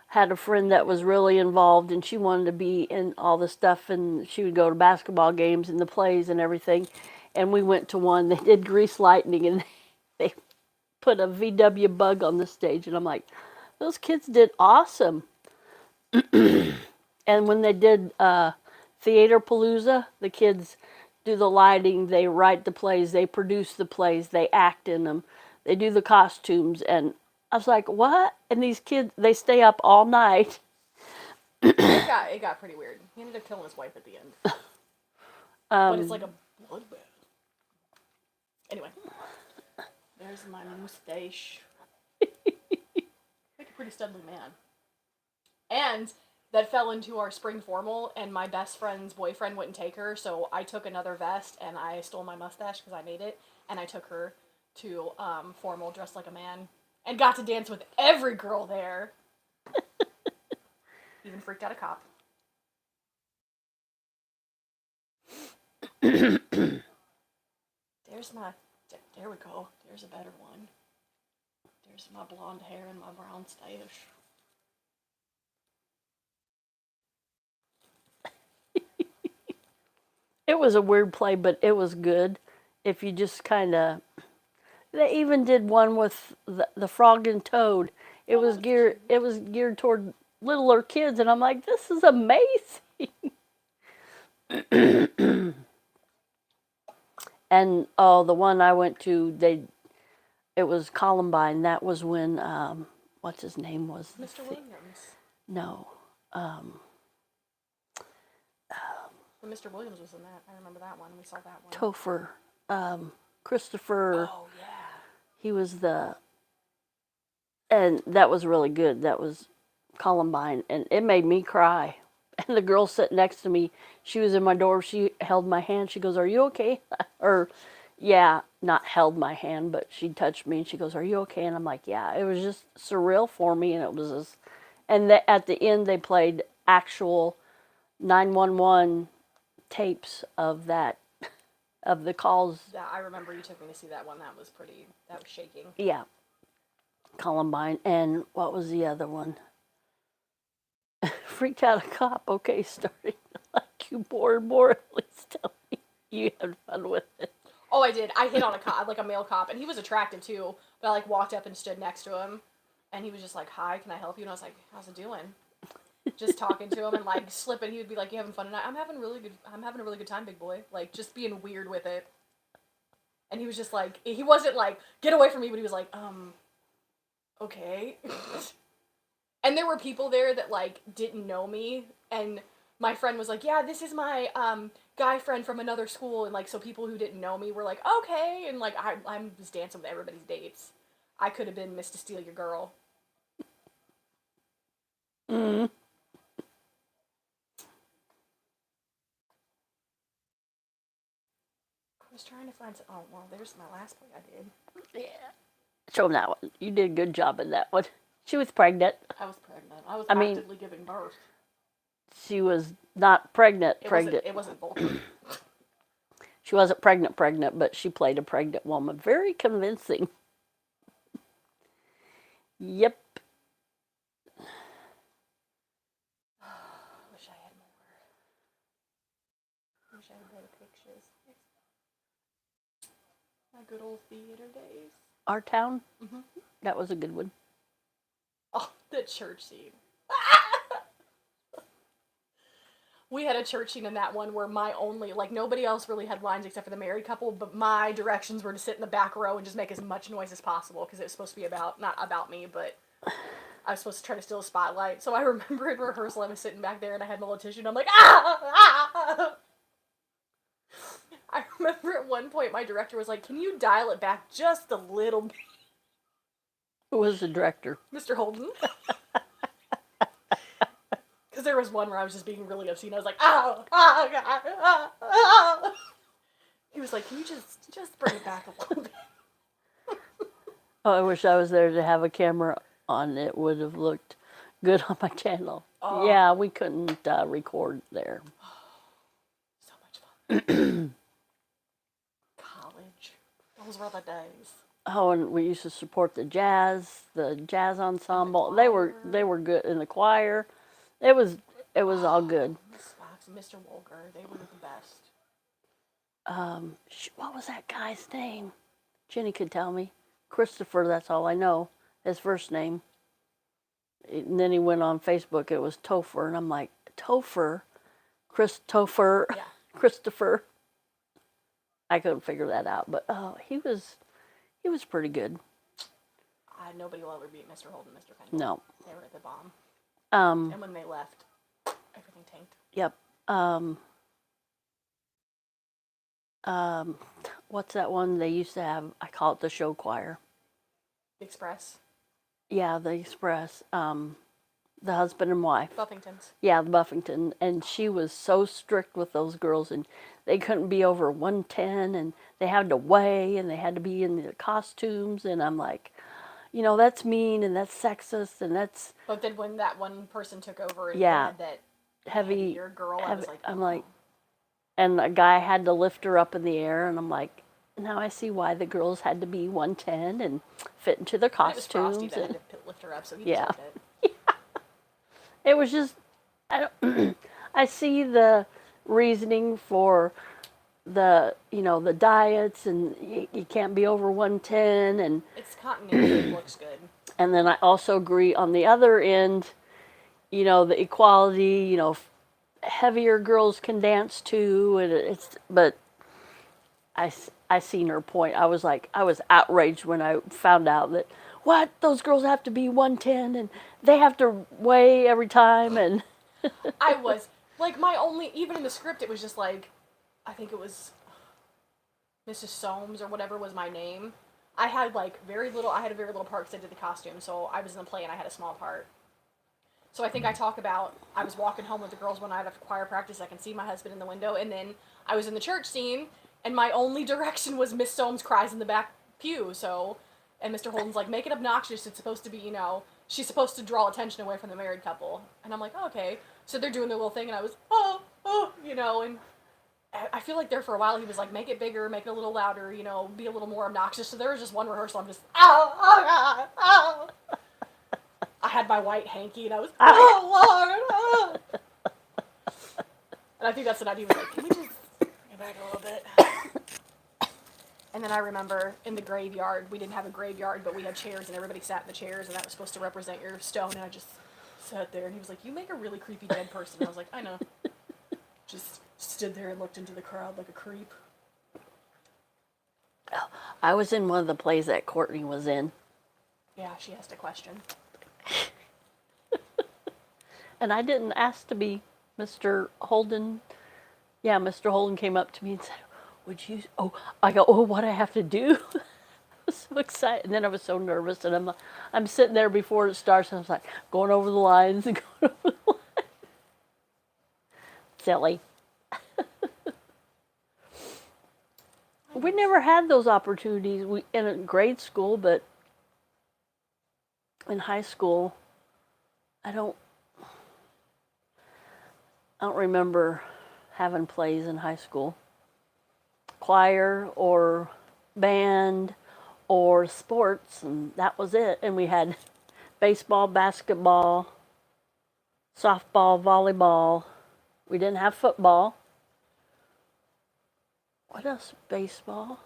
had a friend that was really involved and she wanted to be in all the stuff, and she would go to basketball games and the plays and everything. And we went to one, they did Grease Lightning, and they put a VW bug on the stage, and I'm like, those kids did awesome. And when they did Theater Palooza, the kids do the lighting, they write the plays, they produce the plays, they act in them, they do the costumes, and I was like, what? And these kids, they stay up all night. It got pretty weird. He ended up killing his wife at the end. But it's like a bloodbath. Anyway. There's my mustache. Like a pretty studly man. And that fell into our spring formal, and my best friend's boyfriend wouldn't take her, so I took another vest, and I stole my mustache because I made it, and I took her to formal dressed like a man, and got to dance with every girl there. Even freaked out a cop. There we go. There's a better one. There's my blonde hair and my brown stash. It was a weird play, but it was good. If you just kind of, they even did one with the frog and toad. It was geared toward littler kids, and I'm like, this is amazing. And the one I went to, it was Columbine. That was when what's his name was? Mr. Williams. No. When Mr. Williams was in that, I remember that one. We saw that one. Topher. Christopher. Oh yeah. He was and that was really good. That was Columbine, and it made me cry. And the girl sitting next to me, she was in my door. She held my hand. She goes, "Are you okay?" Or, yeah, not held my hand, but she touched me, and she goes, "Are you okay?" And I'm like, "Yeah." It was just surreal for me, and it was just, and at the end they played actual 911 tapes of that, of the calls. Yeah, I remember you took me to see that one. That was shaking. Yeah. Columbine. And what was the other one? Freaked out a cop. Okay, starting to like you more and more. At least tell me you had fun with it. Oh, I did. I hit on a cop, like a male cop, and he was attractive too. But I like walked up and stood next to him, and he was just like, "Hi, can I help you?" And I was like, "How's it doing?" Just talking to him and like slipping. He would be like, "You having fun tonight?" I'm having a really good time, big boy. Like just being weird with it. And he was just like, he wasn't like, "Get away from me," but he was like, okay. And there were people there that like didn't know me, and my friend was like, "Yeah, this is my guy friend from another school," and like so people who didn't know me were like, "Okay," and like I'm just dancing with everybody's dates. I could have been Miss to Steal Your Girl. Mm. I was trying to find some. Oh well, there's my last play I did. Yeah. Show him that one. You did a good job in that one. She was pregnant. I was pregnant. I was actively giving birth. She was not pregnant. It wasn't both. She wasn't pregnant, but she played a pregnant woman. Very convincing. Yep. Wish I had more. Wish I had better pictures. My good old theater days. Our Town? Mm-hmm. That was a good one. Oh, the church scene. We had a church scene in that one where nobody else really had lines except for the married couple, but my directions were to sit in the back row and just make as much noise as possible because it was supposed to be not about me, but I was supposed to try to steal a spotlight. So I remember in rehearsal, I was sitting back there and I had Melatonin. And I'm like, ah! I remember at one point my director was like, "Can you dial it back just a little bit?" Who was the director? Mr. Holden. Because there was one where I was just being really obscene. I was like, "Oh, oh, God, oh, oh." He was like, "Can you just bring it back a little bit?" Oh, I wish I was there to have a camera on. It would have looked good on my channel. Oh. Yeah, we couldn't record there. So much fun. College. Those were the days. Oh, and we used to support the jazz ensemble. They were good in the choir. It was all good. Miss Fox and Mr. Wolger, they were the best. What was that guy's name? Jenny could tell me. Christopher, that's all I know. His first name. And then he went on Facebook. It was Topher, and I'm like, Topher, Christopher, Yeah. Christopher. I couldn't figure that out, but he was pretty good. Nobody will ever beat Mr. Holden, Mr. Kendall. No. They were the bomb. And when they left, everything tanked. Yep. What's that one they used to have? I call it the show choir. The Express. Yeah, the Express. The husband and wife. Buffingtons. Yeah, the Buffington. And she was so strict with those girls, and they couldn't be over 110, and they had to weigh, and they had to be in the costumes, and I'm like, that's mean, and that's sexist, and that's... But then when that one person took over and Yeah. had that heavier girl, I was like, I'm like, and a guy had to lift her up in the air, and I'm like, now I see why the girls had to be 110 and fit into their costumes. It was Frosty that had to lift her up, so he Yeah. deserved it. It was just, I see the reasoning for the diets, and you can't be over 110, and It's continuity. It looks good. and then I also agree on the other end, the equality, heavier girls can dance too, and but I seen her point. I was outraged when I found out that, what, those girls have to be 110 and they have to weigh every time, and I was like, even in the script, it was just like, I think it was Mrs. Soames or whatever was my name. I had a very little part because I did the costume, so I was in the play and I had a small part. So I think I talk about, I was walking home with the girls one night after choir practice, I can see my husband in the window, and then I was in the church scene, and my only direction was Miss Soames cries in the back pew, and Mr. Holden's like, make it obnoxious, it's supposed to be, she's supposed to draw attention away from the married couple. And I'm like, oh, okay. So they're doing their little thing, and I was, and I feel like there for a while he was like, make it bigger, make it a little louder, be a little more obnoxious. So there was just one rehearsal, I'm just, oh, God, oh. I had my white hanky, and I was, oh, Lord, oh. And I think that's the night he was like, can we just go back a little bit? And then I remember in the graveyard, we didn't have a graveyard, but we had chairs, and everybody sat in the chairs, and that was supposed to represent your stone, and I just sat there, and he was like, you make a really creepy dead person. And I was like, I know. Just stood there and looked into the crowd like a creep. I was in one of the plays that Courtney was in. Yeah, she asked a question. And I didn't ask to be Mr. Holden. Yeah, Mr. Holden came up to me and said, I go, what do I have to do? I was so excited. And then I was so nervous, and I'm sitting there before it starts, and I was like, going over the lines and going over the lines. Silly. We never had those opportunities in grade school, but in high school, I don't remember having plays in high school. Choir or band or sports, and that was it. And we had baseball, basketball, softball, volleyball. We didn't have football. What else? Baseball,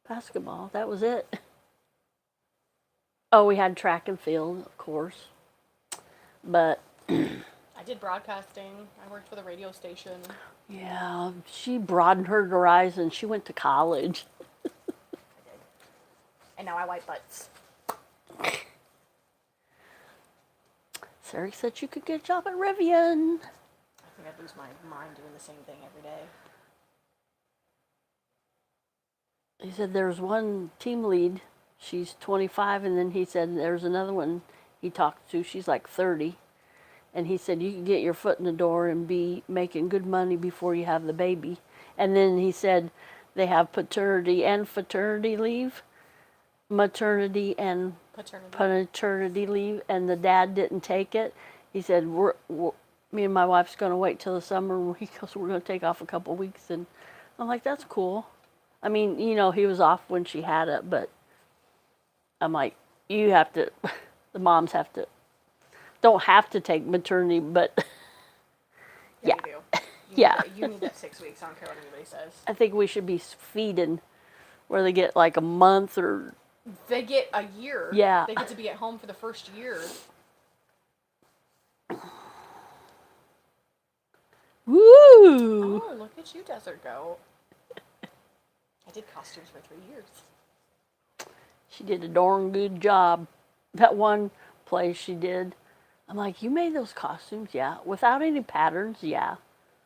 basketball. That was it. Oh, we had track and field, of course. But I did broadcasting. I worked for the radio station. yeah, she broadened her horizon. She went to college. I did. And now I wipe butts. Sarah said you could get a job at Rivian. I think I'd lose my mind doing the same thing every day. He said there's one team lead. She's 25, and then he said there's another one he talked to. She's like 30. And he said you can get your foot in the door and be making good money before you have the baby. And then he said they have paternity and fraternity leave, maternity and paternity leave, and the dad didn't take it. He said, me and my wife's going to wait till the summer. He goes, we're going to take off a couple weeks. And I'm like, that's cool. I mean, you know, he was off when she had it, but I'm like, you have to, the moms have to, don't have to take maternity, but Yeah. You do. Yeah. You need that 6 weeks. I don't care what anybody says. I think we should be feeding where they get like a month or. They get a year. Yeah. They get to be at home for the first year. Woo! Oh, look at you, Desert Goat. I did costumes for 3 years. She did a darn good job. That one place she did, I'm like, you made those costumes? Yeah. Without any patterns? Yeah.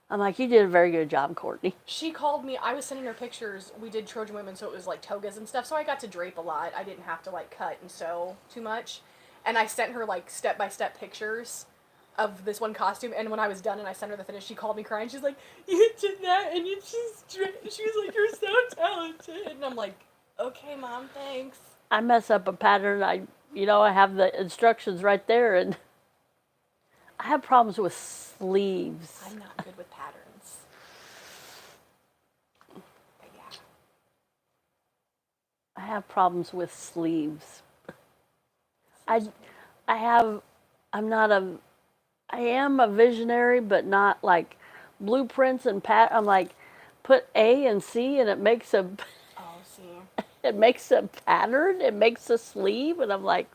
I'm like, you did a very good job, Courtney. She called me. I was sending her pictures. We did Trojan Women, so it was like togas and stuff. So I got to drape a lot. I didn't have to like cut and sew too much. And I sent her like step-by-step pictures of this one costume. And when I was done and I sent her the finish, she called me crying. She's like, you did that and you just draped. She was like, you're so talented. And I'm like, okay, Mom, thanks. I mess up a pattern. I have the instructions right there, and I have problems with sleeves. I'm not good with patterns. But yeah. I have problems with sleeves. I am a visionary, but not like blueprints and I'm like, put A and C and it makes a pattern, it makes a sleeve, and I'm like,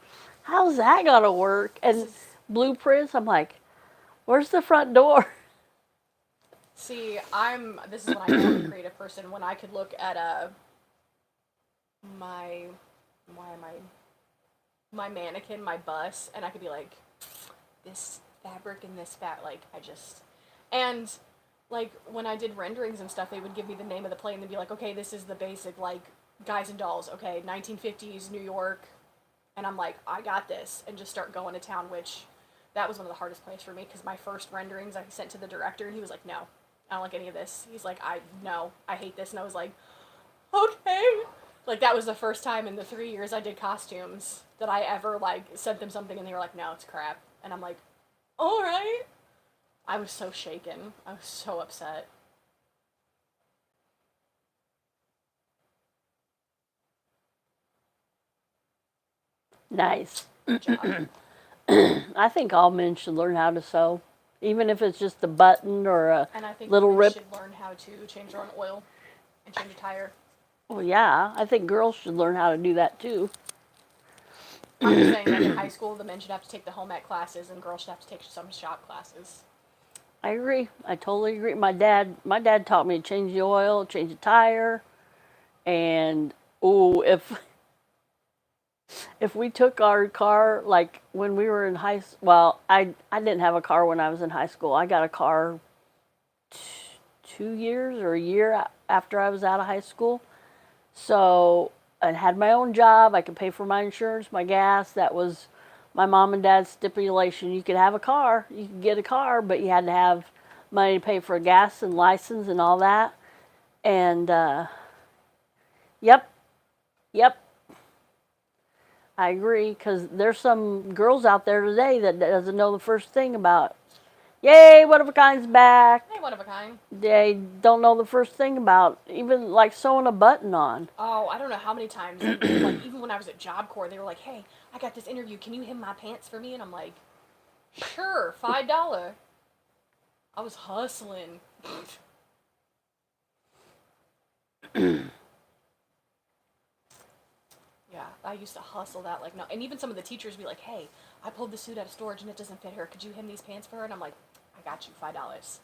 how's that gonna work? And blueprints, I'm like, where's the front door? See, this is when I'm a creative person, when I could look at my mannequin, my bust, and I could be like, this fabric and this and like when I did renderings and stuff, they would give me the name of the play and they'd be like, okay, this is the basic like Guys and Dolls, okay, 1950s New York, and I'm like, I got this, and just start going to town, which that was one of the hardest plays for me, because my first renderings I sent to the director, and he was like, no, I don't like any of this. He's like, I hate this, and I was like, okay. Like, that was the first time in the 3 years I did costumes that I ever, like, sent them something, and they were like, no, it's crap, and I'm like, alright. I was so shaken. I was so upset. Nice. Good job. I think all men should learn how to sew, even if it's just a button or a and I think little women rip. should learn how to change their own oil and change a tire. Well, yeah, I think girls should learn how to do that too. I'm just saying, like in high school, the men should have to take the home ec classes, and girls should have to take some shop classes. I agree. I totally agree. My dad taught me to change the oil, change the tire, and if we took our car, like when we were in I didn't have a car when I was in high school. I got a car 2 years or a year after I was out of high school. So I had my own job. I could pay for my insurance, my gas. That was my mom and dad's stipulation. You could have a car. You could get a car, but you had to have money to pay for gas and license and all that. And, yep. I agree, because there's some girls out there today that doesn't know the first thing about, yay, One of a Kind's back. Hey, One of a Kind. They don't know the first thing about even like sewing a button on. Oh, I don't know how many times, like even when I was at Job Corps, they were like, hey, I got this interview, can you hem my pants for me? And I'm like, sure, $5. I was hustling. Yeah, I used to hustle that like no. And even some of the teachers would be like, hey, I pulled the suit out of storage and it doesn't fit her. Could you hem these pants for her? And I'm like, I got you, $5.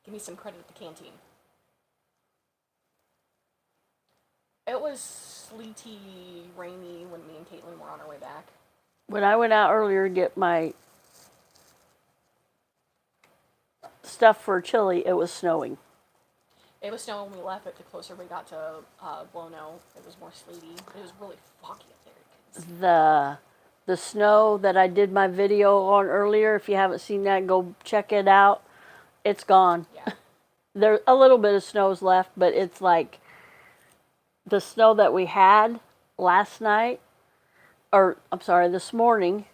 Give me some credit at the canteen. It was sleety, rainy when me and Caitlin were on our way back. When I went out earlier to get my stuff for chili, it was snowing. It was snowing when we left, but the closer we got to Blono, it was more sleety. It was really foggy up there. The snow that I did my video on earlier, if you haven't seen that, go check it out. It's gone. Yeah. There's a little bit of snow's left, but it's like the snow that we had last night, or I'm sorry, this morning.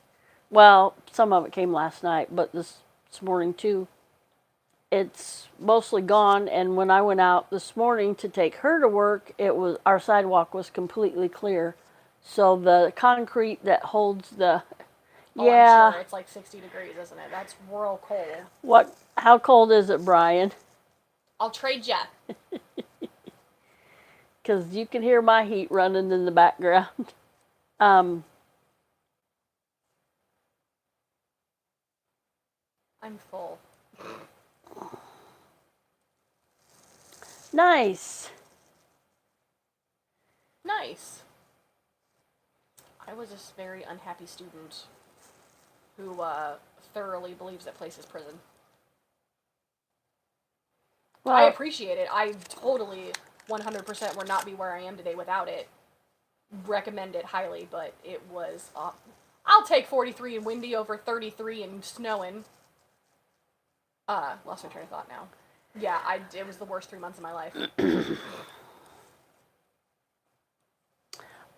Well, some of it came last night, but this morning too. It's mostly gone, and when I went out this morning to take her to work, our sidewalk was completely clear. So the concrete that holds the Oh, yeah. I'm sure it's like 60 degrees, isn't it? That's real cold. How cold is it, Brian? I'll trade ya. Because you can hear my heat running in the background. I'm full. Nice. Nice. I was a very unhappy student who thoroughly believes that place is prison. Well, I appreciate it. I totally 100% would not be where I am today without it. Recommend it highly, but it was... I'll take 43 and windy over 33 and snowing. Lost my train of thought now. Yeah, it was the worst 3 months of my life.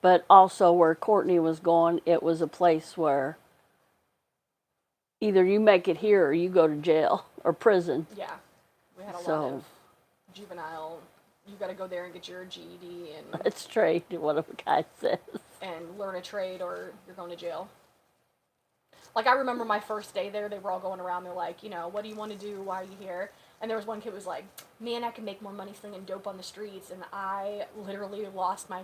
But also where Courtney was going, it was a place where either you make it here or you go to jail or prison. Yeah. We had a lot of juvenile... You gotta go there and get your GED and... It's trade, what a guy says. And learn a trade or you're going to jail. Like, I remember my first day there, they were all going around, they're like, what do you want to do? Why are you here? And there was one kid who was like, man, I can make more money slinging dope on the streets. And I literally lost my,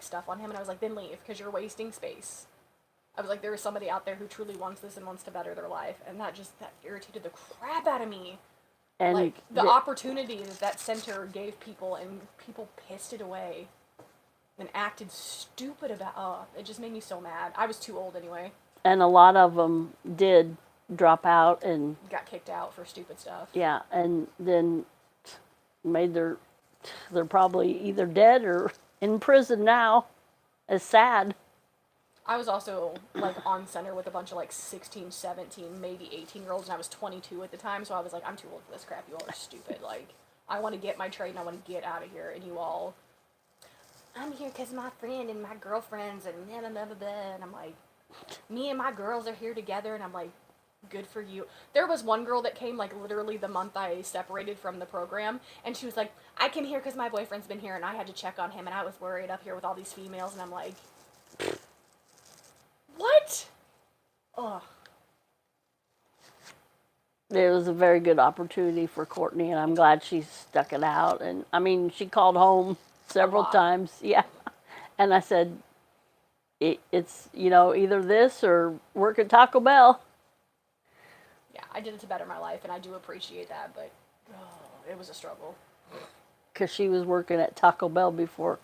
stuff on him. And I was like, then leave, because you're wasting space. I was like, there is somebody out there who truly wants this and wants to better their life. And that irritated the crap out of me. And the opportunity that center gave people, and people pissed it away. And acted stupid about, it just made me so mad. I was too old anyway. And a lot of them did drop out and... Got kicked out for stupid stuff. Yeah, and then they're probably either dead or in prison now. It's sad. I was also, on center with a bunch of, 16, 17, maybe 18-year-olds, and I was 22 at the time, so I was like, I'm too old for this crap. You all are stupid. I want to get my trade, and I want to get out of here, and you all... I'm here because my friend and my girlfriends and blah, blah, blah, blah, and I'm like, me and my girls are here together, and I'm like, good for you. There was one girl that came, literally the month I separated from the program, and she was like, I came here because my boyfriend's been here, and I had to check on him, and I was worried up here with all these females, and I'm like, what? Ugh. It was a very good opportunity for Courtney, and I'm glad she stuck it out. And, she called home several times. Yeah. And I said, it's, either this or work at Taco Bell. Yeah, I did it to better my life, and I do appreciate that, but it was a struggle. Because she was working at Taco Bell before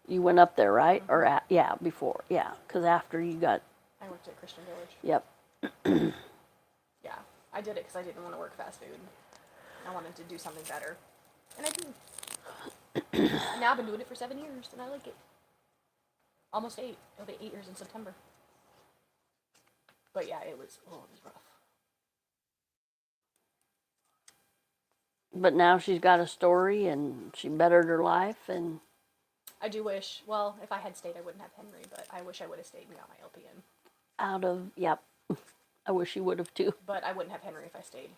you went up there, right? Mm-hmm. Or, before. Yeah, because after you got... I worked at Christian Village. Yep. Yeah, I did it because I didn't want to work fast food. I wanted to do something better. And I do. And now I've been doing it for 7 years, and I like it. Almost 8. It'll be 8 years in September. But yeah, it was rough. But now she's got a story, and she bettered her life, and... I do wish, well, if I had stayed, I wouldn't have Henry, but I wish I would have stayed and got my LPN. Yep. I wish you would have too. But I wouldn't have Henry if I stayed.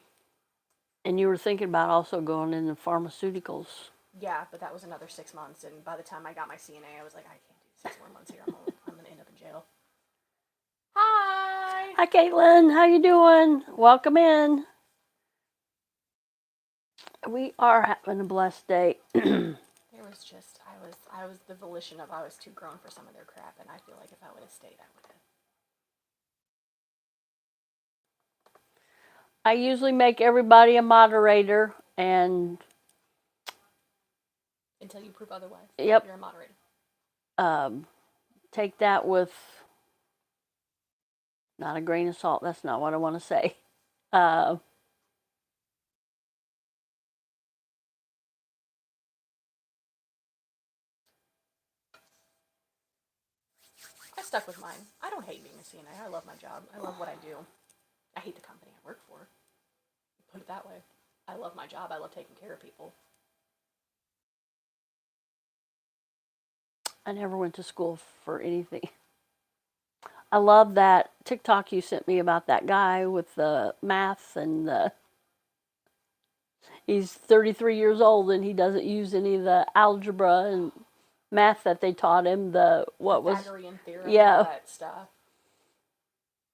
And you were thinking about also going into pharmaceuticals. Yeah, but that was another 6 months, and by the time I got my CNA, I was like, I can't do 6 more months here. I'm going to end up in jail. Hi! Hi, Caitlin. How you doing? Welcome in. We are having a blessed day. It was just, I was the volition of I was too grown for some of their crap, and I feel like if I would have stayed, I would have. I usually make everybody a moderator, and... Until you prove otherwise. Yep. You're a moderator. Take that with not a grain of salt. That's not what I want to say. stuck with mine. I don't hate being a CNA. I love my job. I love what I do. I hate the company I work for. Put it that way. I love my job. I love taking care of people. I never went to school for anything. I love that TikTok you sent me about that guy with the math and the. He's 33 years old and he doesn't use any of the algebra and math that they taught him. The what was Pythagorean theorem, yeah, all that stuff.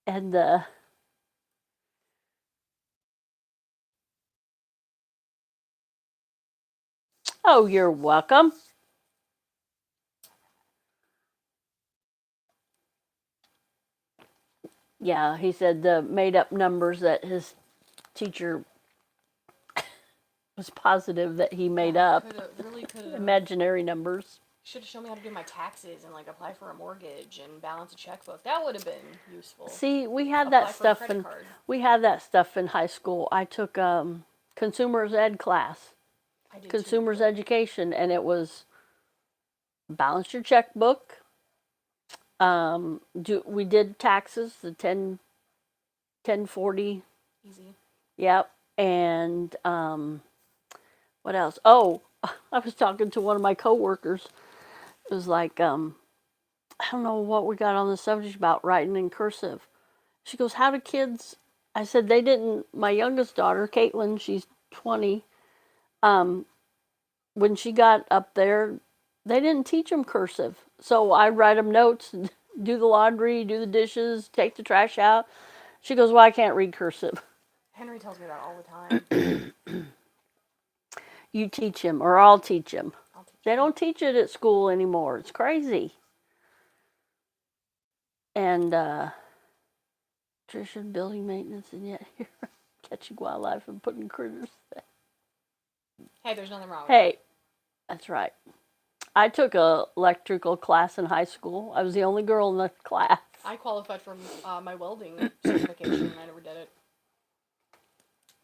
And oh, you're welcome. Yeah, he said the made up numbers that his teacher was positive that he made up. Really could have. Imaginary numbers. Should have shown me how to do my taxes and like apply for a mortgage and balance a checkbook. That would have been useful. See, we had that stuff in high school. I took consumers ed class, consumers education, and it was balance your checkbook. We did taxes, the 1040. Easy. Yep. And what else? Oh, I was talking to one of my coworkers. It was like, I don't know what we got on the subject about writing in cursive. She goes, how do kids, I said, they didn't, my youngest daughter, Caitlin, she's 20, when she got up there, they didn't teach them cursive. So I write them notes, do the laundry, do the dishes, take the trash out. She goes, well, I can't read cursive. Henry tells me that all the time. You teach him, or I'll teach him. They don't teach it at school anymore. It's crazy. And nutrition, building maintenance, and yet here catching wildlife and putting critters. Hey, there's nothing wrong with Hey, that's right. I took a electrical class in high school. I was the only girl in the class. I qualified for my welding certification and I never did it.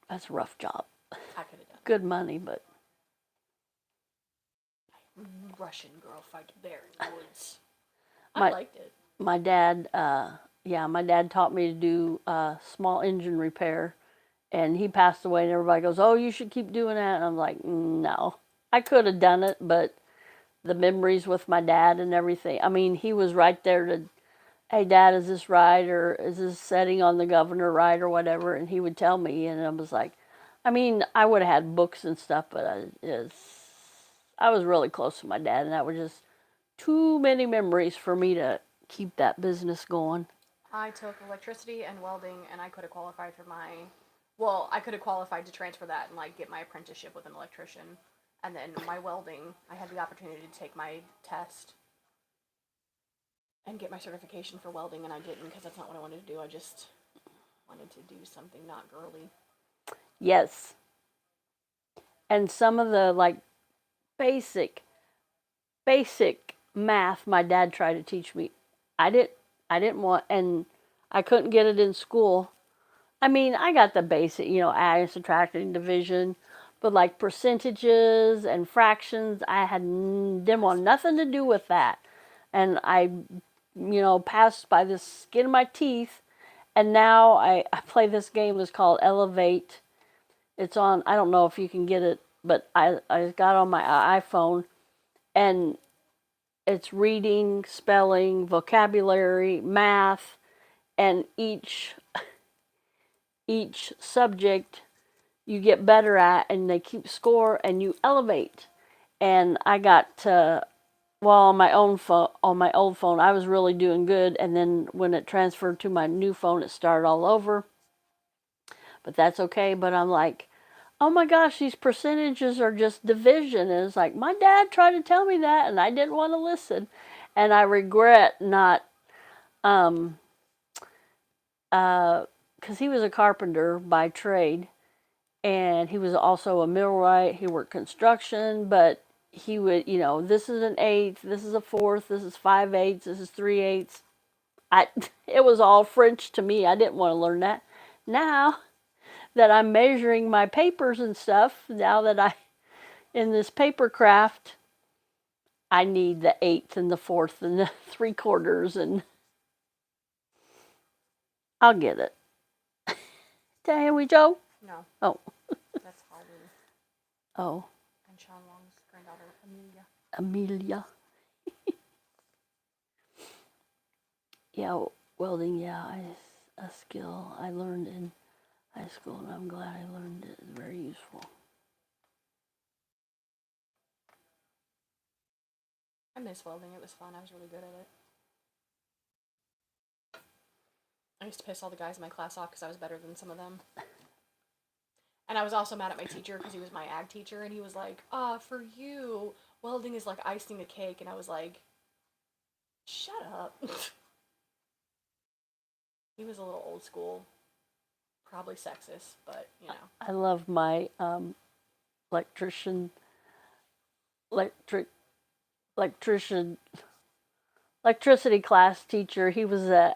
That's a rough job. I could have done it. Good money, but Russian girl fight bear in the woods. I liked it. My dad, my dad taught me to do small engine repair, and he passed away. And everybody goes, "Oh, you should keep doing that." And I'm like, "No, I could have done it, but the memories with my dad and everything. I mean, he was right there to, hey, Dad, is this right, or is this setting on the governor right, or whatever?" And he would tell me, and I was like, I mean, I would have had books and stuff, but I was really close to my dad, and that was just too many memories for me to keep that business going. I took electricity and welding, and I could have qualified for I could have qualified to transfer that and like get my apprenticeship with an electrician. And then my welding, I had the opportunity to take my test and get my certification for welding, and I didn't because that's not what I wanted to do. I just wanted to do something not girly. Yes. And some of the like basic math my dad tried to teach me, I didn't want, and I couldn't get it in school. I mean, I got the basic, adding, subtracting, division, but like percentages and fractions, didn't want nothing to do with that. And I, passed by the skin of my teeth, and now I play this game. It's called Elevate. It's on, I don't know if you can get it, but I got on my iPhone, and it's reading, spelling, vocabulary, math, and each subject you get better at, and they keep score, and you elevate. And I got to, on my old phone, I was really doing good, and then when it transferred to my new phone, it started all over. But that's okay. But I'm like, oh my gosh, these percentages are just division. And it's like, my dad tried to tell me that, and I didn't want to listen. And I regret not, because he was a carpenter by trade, and he was also a millwright. He worked construction, but he would, this is an eighth, this is a fourth, this is 5/8, this is 3/8. It was all French to me. I didn't want to learn that. Now that I'm measuring my papers and stuff, now that in this paper craft, I need the eighth and the fourth and the 3/4, and I'll get it. Diane Joe? No. Oh. That's Holly. Oh. And Sean Long's granddaughter, Amelia. Amelia. Yeah, welding, a skill I learned in high school, and I'm glad I learned it. It's very useful. I miss welding. It was fun. I was really good at it. I used to piss all the guys in my class off because I was better than some of them. And I was also mad at my teacher because he was my ag teacher, and he was like, for you, welding is like icing a cake. And I was like, shut up. He was a little old school, probably sexist, but, you know. I love my electrician electricity class teacher. He was the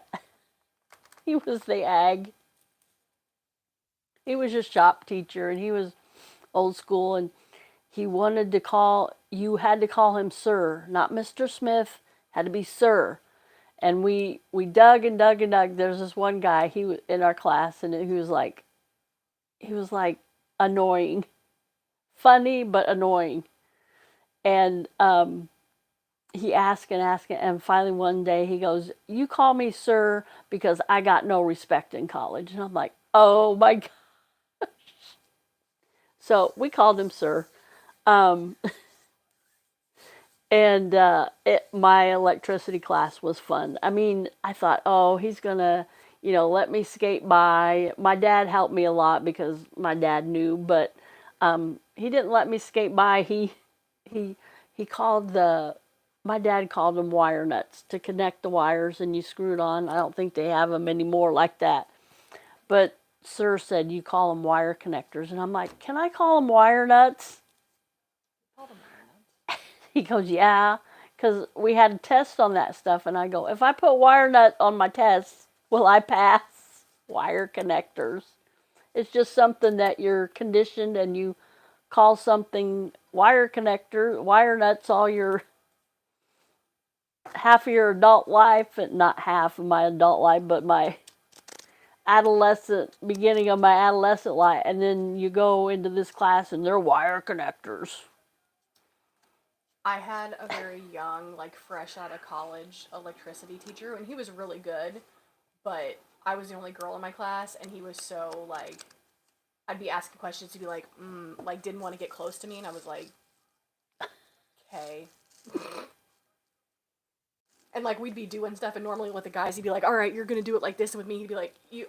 ag. He was a shop teacher, and he was old school, and he wanted to you had to call him sir, not Mr. Smith, had to be sir. And we dug and dug and dug. There's this one guy, he was in our class, and he was like annoying, funny but annoying. And he asked and asked, and finally one day he goes, "You call me sir because I got no respect in college." And I'm like, "Oh my gosh!" So we called him sir. And my electricity class was fun. I mean, I thought, oh, he's gonna, let me skate by. My dad helped me a lot because my dad knew, but he didn't let me skate by. He called my dad called them wire nuts to connect the wires, and you screw it on. I don't think they have them anymore like that. But sir said you call them wire connectors, and I'm like, can I call them wire nuts? He goes, yeah, because we had a test on that stuff, and I go, if I put wire nut on my test, will I pass? Wire connectors. It's just something that you're conditioned, and you call something wire connector, wire nuts half of your adult life, and not half of my adult life, but my beginning of my adolescent life, and then you go into this class, and they're wire connectors. I had a very young, fresh out of college electricity teacher, and he was really good, but I was the only girl in my class, and he was so, I'd be asking questions, he'd be like, didn't want to get close to me, and I was like, okay. And, we'd be doing stuff, and normally with the guys, he'd be like, all right, you're gonna do it like this, and with me, he'd be like, you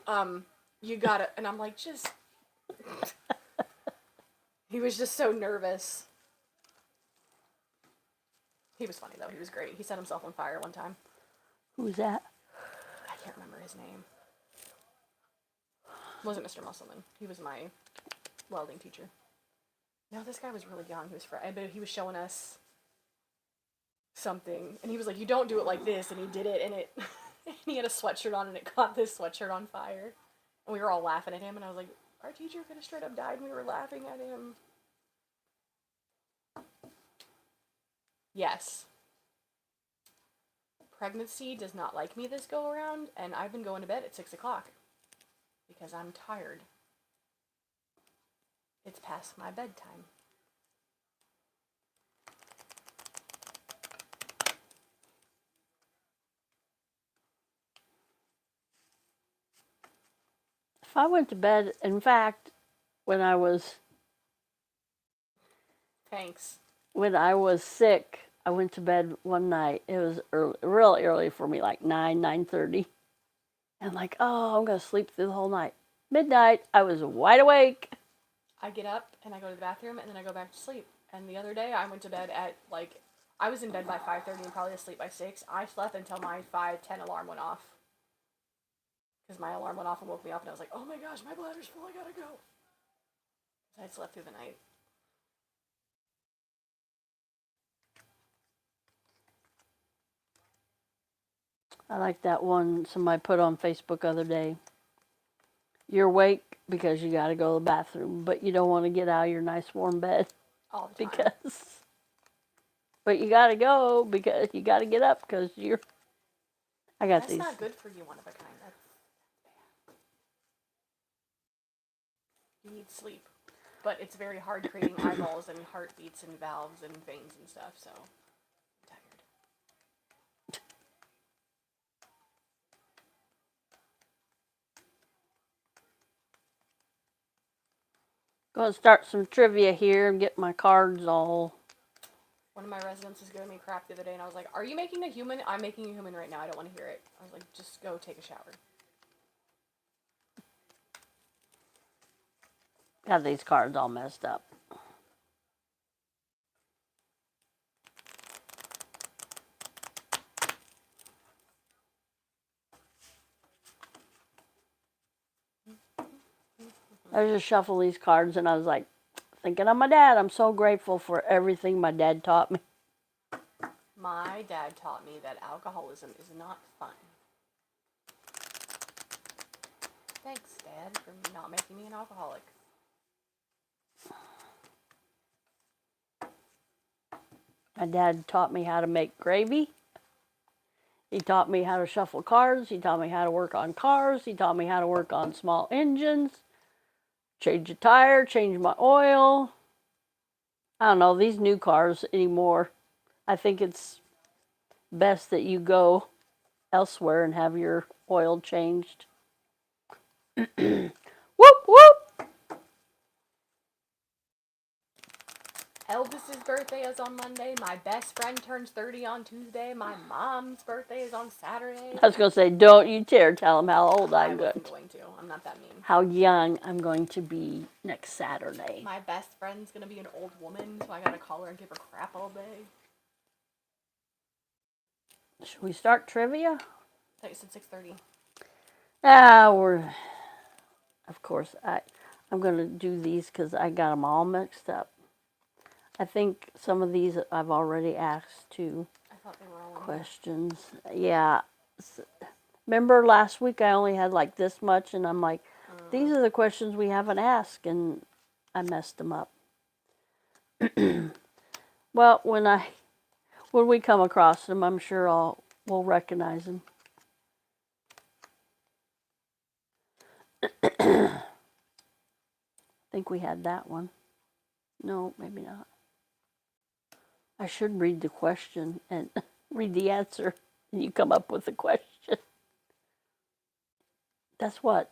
gotta, and I'm like, just, he was just so nervous. He was funny, though. He was great. He set himself on fire one time. Who was that? I can't remember his name. It wasn't Mr. Musselman. He was my welding teacher. No, this guy was really young. He was but he was showing us something, and he was like, you don't do it like this, and he did it, and he had a sweatshirt on, and it caught this sweatshirt on fire. And we were all laughing at him, and I was like, our teacher could have straight up died, and we were laughing at him. Yes. Pregnancy does not like me this go around, and I've been going to bed at 6 o'clock because I'm tired. It's past my bedtime. If I went to bed, in fact, when I was sick, I went to bed one night. It was really early for me, like 9:30. And I'm like, oh, I'm going to sleep through the whole night. Midnight, I was wide awake. I get up, and I go to the bathroom, and then I go back to sleep. And the other day, I went to bed at, I was in bed by 5:30 and probably asleep by 6. I slept until my 5:10 alarm went off. Because my alarm went off and woke me up, and I was like, oh my gosh, my bladder's full, I gotta go. So I slept through the night. I like that one somebody put on Facebook the other day. You're awake because you got to go to the bathroom, but you don't want to get out of your nice warm bed. All the time. But you got to go because you got to get up because you're. That's not good for you, one of a kind. You need sleep. But it's very hard creating eyeballs and heartbeats and valves and veins and stuff, so I'm tired. Gonna start some trivia here and get my cards all. One of my residents was giving me crap the other day, and I was like, "Are you making a human? I'm making a human right now. I don't want to hear it." I was like, "Just go take a shower." Got these cards all messed up. I just shuffle these cards and I was like, thinking of my dad. I'm so grateful for everything my dad taught me. My dad taught me that alcoholism is not fun. Thanks, Dad, for not making me an alcoholic. My dad taught me how to make gravy. He taught me how to shuffle cards. He taught me how to work on cars. He taught me how to work on small engines. Change a tire, change my oil. I don't know, these new cars anymore. I think it's best that you go elsewhere and have your oil changed. Whoop, whoop! Elvis's birthday is on Monday. My best friend turns 30 on Tuesday. My mom's birthday is on Saturday. I was going to say, don't you dare tell them how old I I'm wasn't going to. I'm not that mean. How young I'm going to be next Saturday. My best friend's going to be an old woman, so I got to call her and give her crap all day. Should we start trivia? I thought you said 6:30. Of course, I'm going to do these because I got them all mixed up. I think some of these I've already asked too. I thought they were all questions. Yeah. Remember last week I only had like this much and I'm like, these are the questions we haven't asked, and I messed them up. Well, when we come across them, I'm sure we'll recognize them. I think we had that one. No, maybe not. I should read the question and read the answer, and you come up with the question. That's what.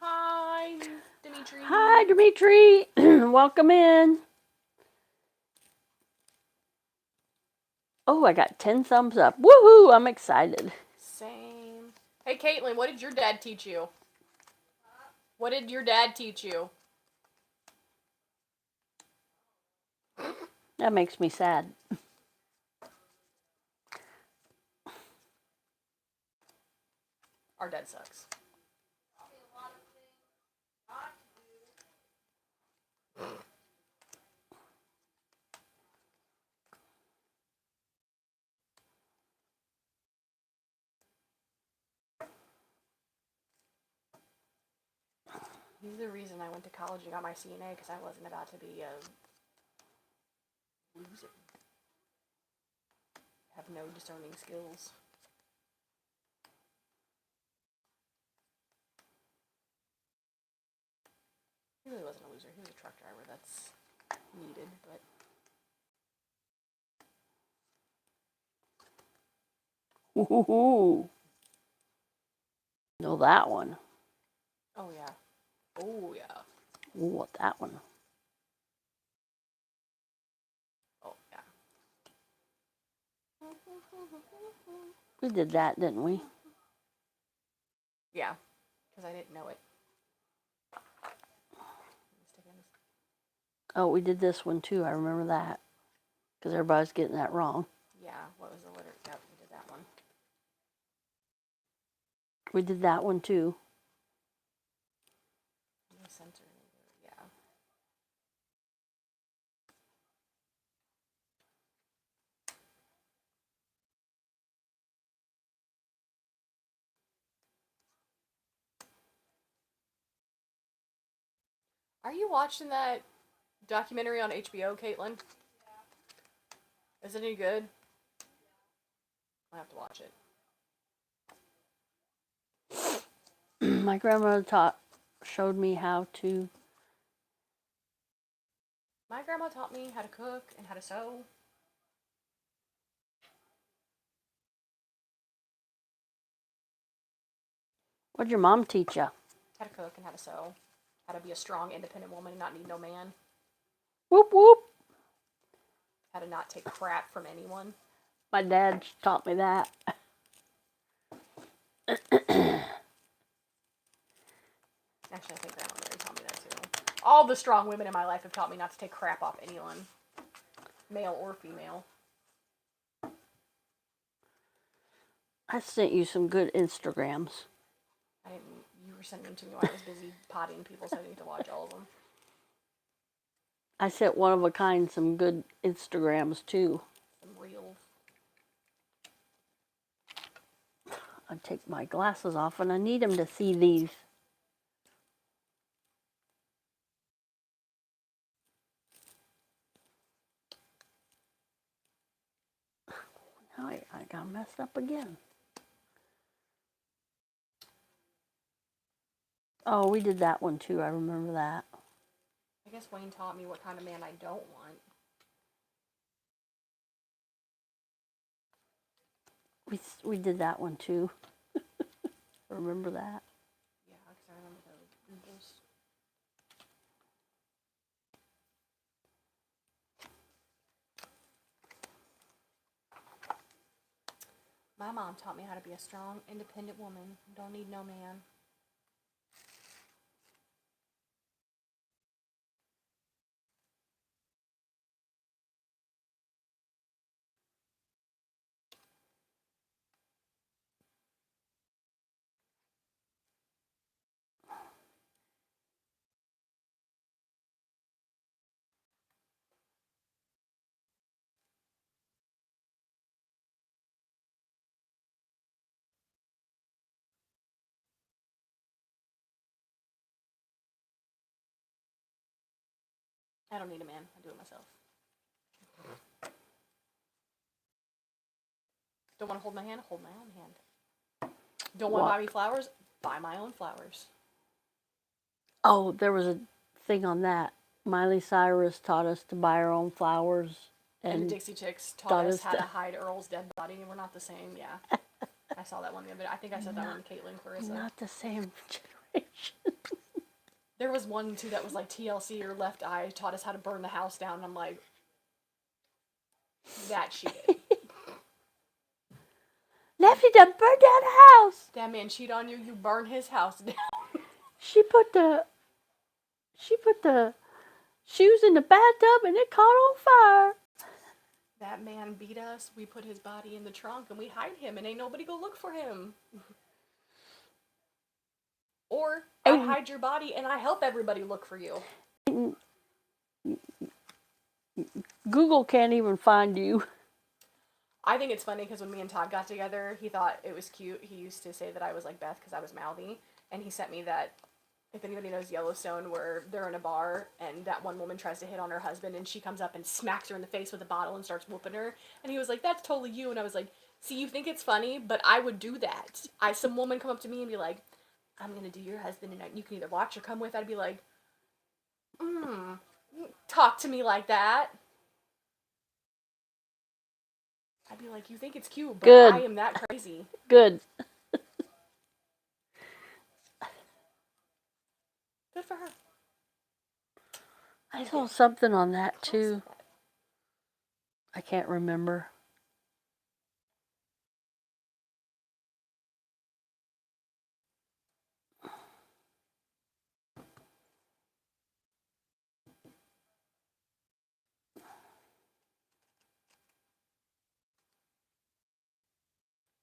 Hi, Dimitri. Hi, Dimitri. Welcome in. Oh, I got 10 thumbs up. Woohoo! I'm excited. Same. Hey, Caitlin, what did your dad teach you? What did your dad teach you? That makes me sad. Our dad sucks. He's the reason I went to college and got my CNA, because I wasn't about to be a loser. Have no discerning skills. He really wasn't a loser. He was a truck driver. That's needed, but... Ooh. Know that one. Oh, yeah. Oh, yeah. Ooh, what that one? Oh, yeah. We did that, didn't we? Yeah, because I didn't know it. Oh, we did this one too. I remember that. Because everybody's getting that wrong. Yeah, what was the letter? Yep, we did that one. We did that one too. Center, yeah. Are you watching that documentary on HBO, Caitlin? Yeah. Is it any good? I have to watch it. My grandmother taught showed me how to. My grandma taught me how to cook and how to sew. What'd your mom teach you? How to cook and how to sew. How to be a strong, independent woman and not need no man. Whoop whoop. How to not take crap from anyone. My dad taught me that. Actually, I think Grandma Mary taught me that too. All the strong women in my life have taught me not to take crap off anyone, male or female. I sent you some good Instagrams. I didn't. You were sending them to me while I was busy potting people, so I didn't get to watch all of them. I sent one of a kind some good Instagrams too. Some reels. I take my glasses off and I need them to see these. Now I got messed up again. Oh, we did that one too. I remember that. I guess Wayne taught me what kind of man I don't want. We did that one too. Remember that? Yeah, because I remember the Eagles. My mom taught me how to be a strong, independent woman. Don't need no man. I don't need a man. I do it myself. Don't want to hold my hand? Hold my own hand. Don't want to buy me flowers? Buy my own flowers. Oh, there was a thing on that. Miley Cyrus taught us to buy our own flowers. And the Dixie Chicks taught us how to hide Earl's dead body, and we're not the same, yeah. I saw that one the other day. I think I said that one to Caitlin Clarissa. Not the same generation. There was one, too, that was like TLC or Left Eye taught us how to burn the house down, and I'm like, that she did. Lefty done burned down the house. That man cheat on you, you burn his house down. She put the shoes in the bathtub and it caught on fire. That man beat us, we put his body in the trunk, and we hide him, and ain't nobody go look for him. Or, I hide your body, and I help everybody look for you. Google can't even find you. I think it's funny because when me and Todd got together, he thought it was cute. He used to say that I was like Beth because I was mouthy. And he sent me that, if anybody knows Yellowstone, where they're in a bar and that one woman tries to hit on her husband and she comes up and smacks her in the face with a bottle and starts whooping her. And he was like, that's totally you. And I was like, see, you think it's funny, but I would do that. Some woman come up to me and be like, I'm going to do your husband and you can either watch or come with. I'd be like, talk to me like that. I'd be like, you think it's cute, but Good. I am that crazy. Good. Good for her. I saw something on that too. I can't remember.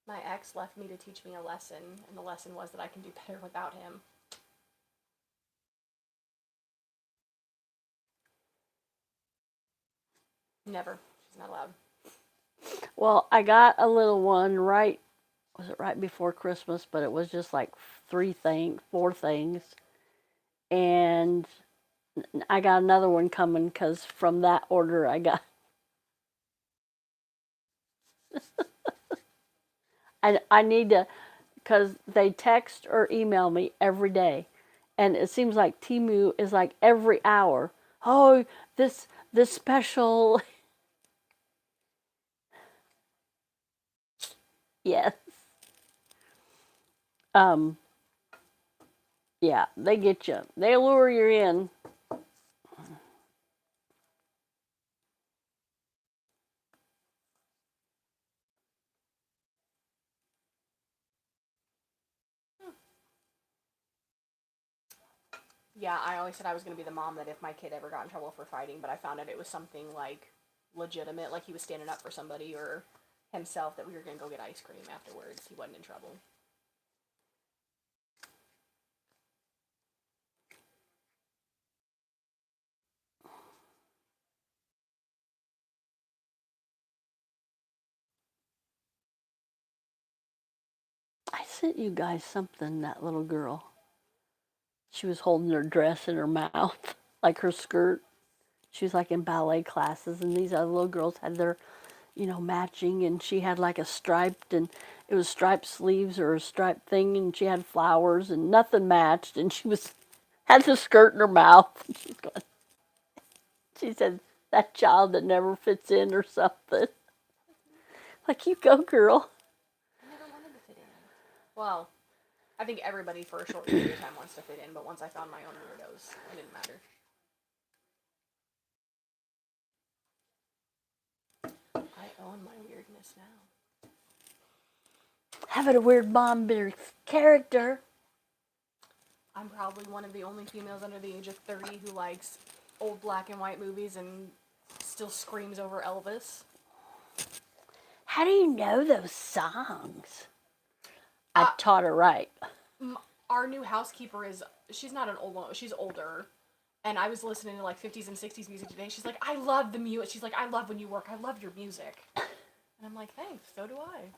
My ex left me to teach me a lesson, and the lesson was that I can do better without him. Never. She's not allowed. Well, I got a little one right before Christmas, but it was just like 4 things. And I got another one coming because from that order I got. I need to, because they text or email me every day. and it seems like Temu is like every hour. Oh, this special. Yes. Um. Yeah, they get you. They lure you in. Yeah, I always said I was going to be the mom that if my kid ever got in trouble for fighting, but I found out it was something like legitimate, like he was standing up for somebody or himself, that we were going to go get ice cream afterwards. He wasn't in trouble. I sent you guys something, that little girl. She was holding her dress in her mouth, like her skirt. She was like in ballet classes, and these other little girls had their, matching, and she had like a striped, and it was striped sleeves or a striped thing, and she had flowers, and nothing matched, and she had the skirt in her mouth. And she's going, she said, that child that never fits in or something. Like, you go, girl. I never wanted to fit in. Well, I think everybody for a short period of time wants to fit in, but once I found my own weirdos, it didn't matter. I own my weirdness now. Having a weird mom character. I'm probably one of the only females under the age of 30 who likes old black and white movies and still screams over Elvis. How do you know those songs? I taught her right. Our new housekeeper she's not an old one, she's older. And I was listening to like 50s and 60s music today. She's like, I love the music. She's like, I love when you work. I love your music. And I'm like, thanks, so do I.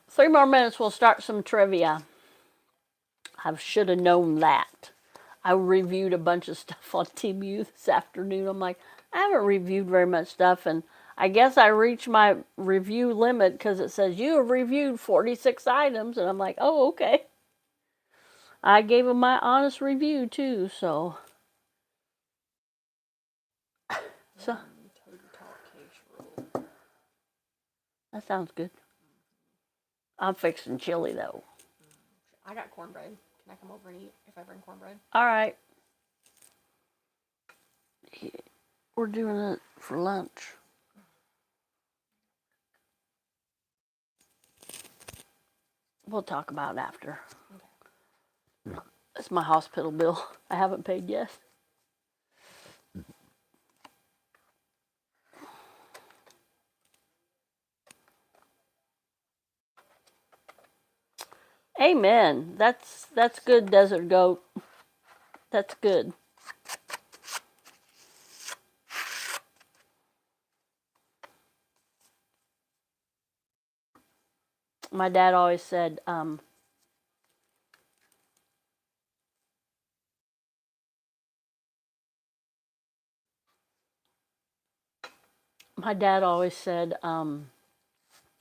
3 more minutes, we'll start some trivia. I should have known that. I reviewed a bunch of stuff on Temu this afternoon. I'm like, I haven't reviewed very much stuff, and I guess I reached my review limit because it says you have reviewed 46 items, and I'm like, oh, okay. I gave them my honest review too, so. That sounds good. I'm fixing chili though. I got cornbread. Can I come over and eat if I bring cornbread? All right. We're doing it for lunch. We'll talk about it after. Okay. That's my hospital bill. I haven't paid yet. Amen. That's good, Desert Goat. That's good. My dad always said,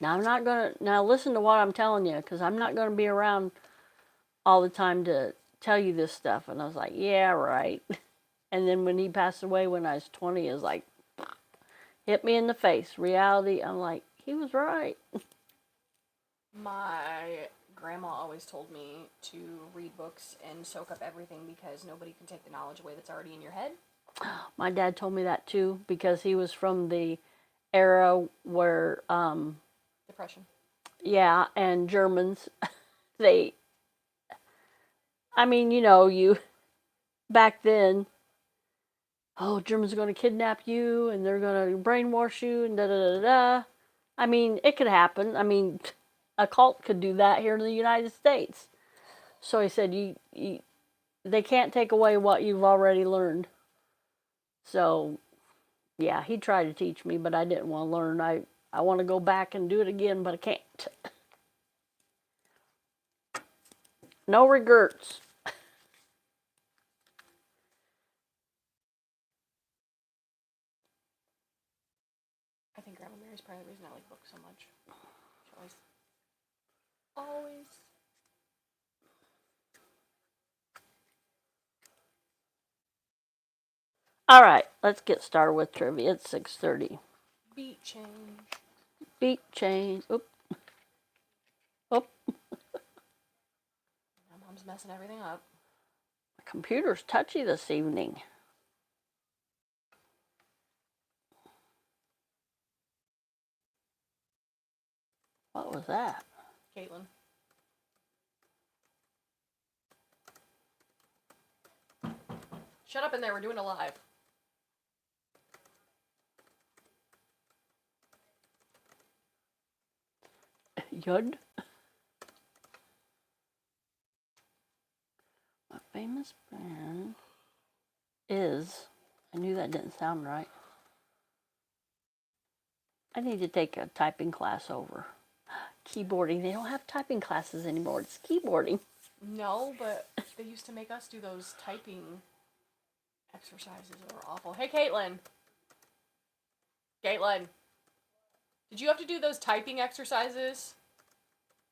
now I'm not gonna, now listen to what I'm telling you, because I'm not gonna be around all the time to tell you this stuff. And I was like, yeah, right. And then when he passed away when I was 20, it was like, hit me in the face. Reality, I'm like, he was right. My grandma always told me to read books and soak up everything because nobody can take the knowledge away that's already in your head. My dad told me that too, because he was from the era where Depression. Yeah, and Germans, they, I mean, you back then, oh, Germans are going to kidnap you and they're going to brainwash you and da da da da. I mean, it could happen. I mean, a cult could do that here in the United States. So he said, they can't take away what you've already learned. So, yeah, he tried to teach me, but I didn't want to learn. I want to go back and do it again, but I can't. No regrets. I think Grandma Mary's part of the reason I like books so much. She always All right, let's get started with trivia. It's 6:30. Beat change. Beat change. Oop. Oop. My mom's messing everything up. My computer's touchy this evening. What was that? Caitlin. Shut up in there. We're doing a live. Yud. My famous band is. I knew that didn't sound right. I need to take a typing class over. Keyboarding. They don't have typing classes anymore. It's keyboarding. No, but they used to make us do those typing exercises that were awful. Hey, Caitlin. Caitlin. Did you have to do those typing exercises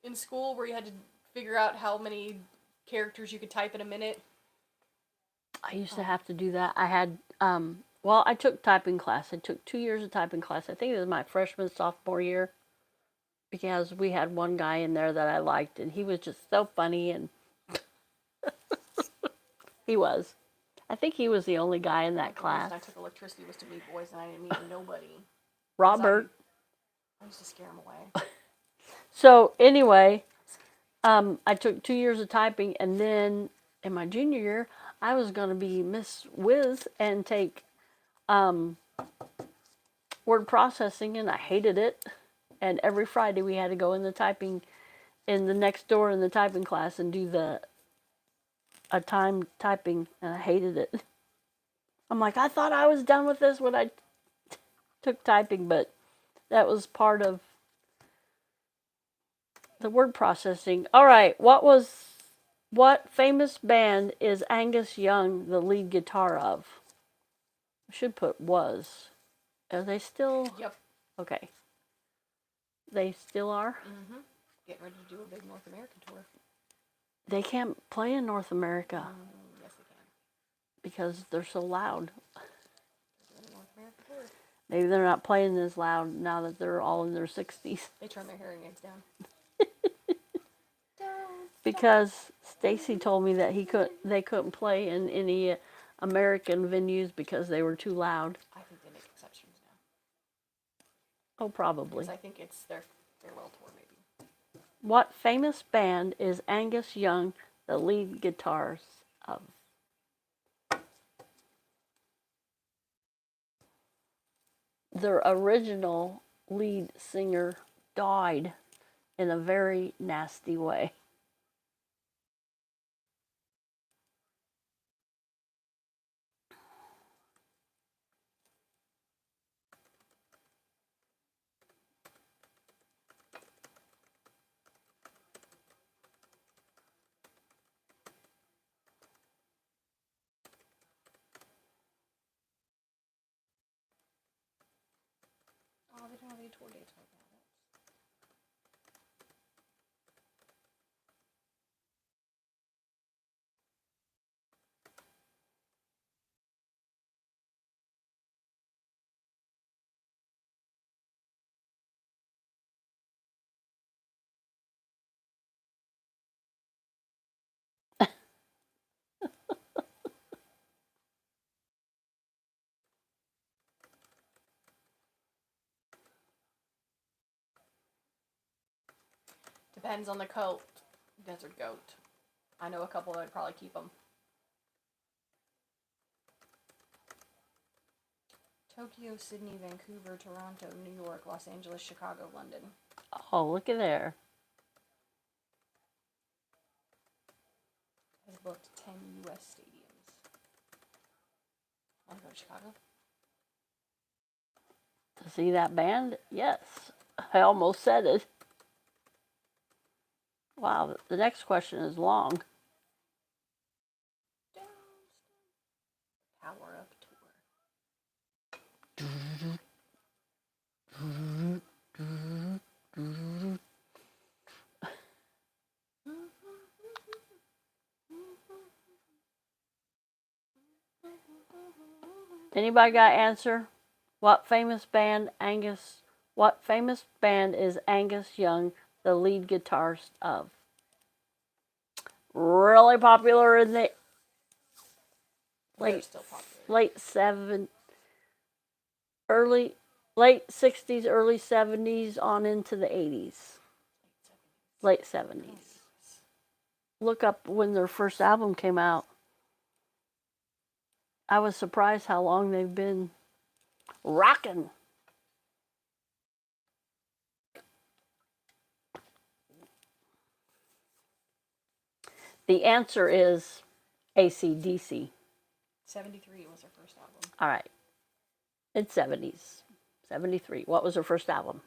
in school where you had to figure out how many characters you could type in a minute? I used to have to do that. I had, well, I took typing class. I took 2 years of typing class. I think it was my freshman, sophomore year, because we had one guy in there that I liked, and he was just so funny, and he was. I think he was the only guy in that class. The reason I took electricity was to meet boys, and I didn't meet nobody. Robert. I used to scare him away. So anyway, I took 2 years of typing, and then in my junior year, I was going to be Miss Whiz and take word processing, and I hated it. And every Friday we had to go in the typing, in the next door in the typing class and do a time typing, and I hated it. I'm like, I thought I was done with this when I took typing, but that was part of the word processing. All right, what famous band is Angus Young the lead guitar of? I should put was. Are they still? Yep. Okay. They still are? Mm-hmm. Getting ready to do a big North American tour. They can't play in North America. Yes, they can. Because they're so loud. They're doing a North American tour. Maybe they're not playing as loud now that they're all in their 60s. They turn their hearing aids down. Because Stacy told me that they couldn't play in any American venues because they were too loud. I think they make exceptions now. Oh, probably. Because I think it's their farewell tour, maybe. What famous band is Angus Young the lead guitarist of? Their original lead singer died in a very nasty way. Oh, they don't have any tour dates right now. Depends on the coat. Desert goat. I know a couple that would probably keep them. Tokyo, Sydney, Vancouver, Toronto, New York, Los Angeles, Chicago, London. Oh, look at there. Has booked 10 U.S. stadiums. Want to go to Chicago? To see that band? Yes. I almost said it. Wow, the next question is long. Power Up Tour. Anybody got an answer? What famous band is Angus Young the lead guitarist of? Really popular in the They're still popular. late 60s, early 70s on into the 80s. Late 70s. Look up when their first album came out. I was surprised how long they've been rocking. The answer is AC/DC. 73 was their first album. All right. It's 70s. 73. What was their first album?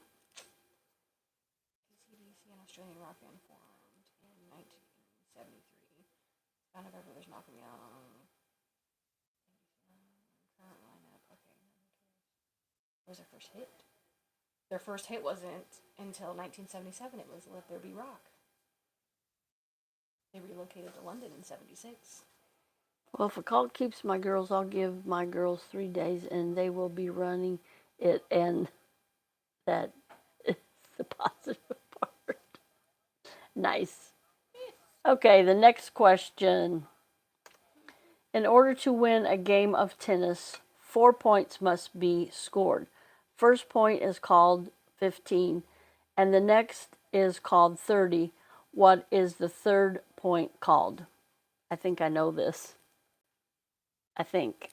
AC/DC, an Australian rock band formed in 1973. Kind of everybody's knocking me out. Current lineup. Okay. What was their first hit? Their first hit wasn't until 1977. It was Let There Be Rock. They relocated to London in 76. Well, if a cult keeps my girls, I'll give my girls 3 days and they will be running it, and that is the positive part. Nice. Okay, the next question. In order to win a game of tennis, 4 points must be scored. First point is called 15, and the next is called 30. What is the third point called? I think I know this. I think.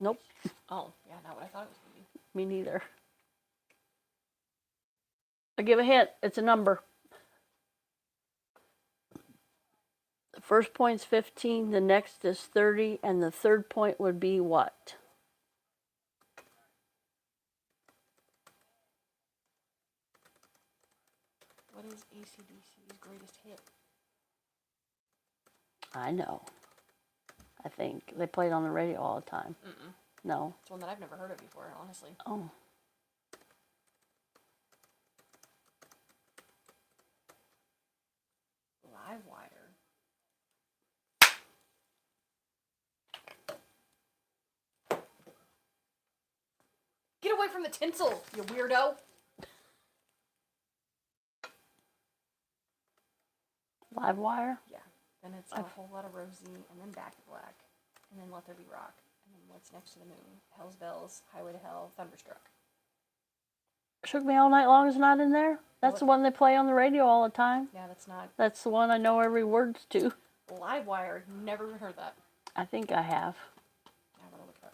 Nope. Oh, yeah, not what I thought it was going to be. Me neither. I'll give a hint. It's a number. The first point's 15, the next is 30, and the third point would be what? What is AC/DC's greatest hit? I know. I think. They play it on the radio all the time. Mm-mm. No. It's one that I've never heard of before, honestly. Oh. Livewire. Get away from the tinsel, you weirdo! Livewire? Yeah. Then it's a whole lot of Rosie, and then Back to Black, and then Let There Be Rock, and then What's Next to the Moon, Hell's Bells, Highway to Hell, Thunderstruck. Shook Me All Night Long is not in there? That's the one they play on the radio all the time. Yeah, that's not. That's the one I know every word to. Livewire, never heard that. I think I have. I'm gonna look it up.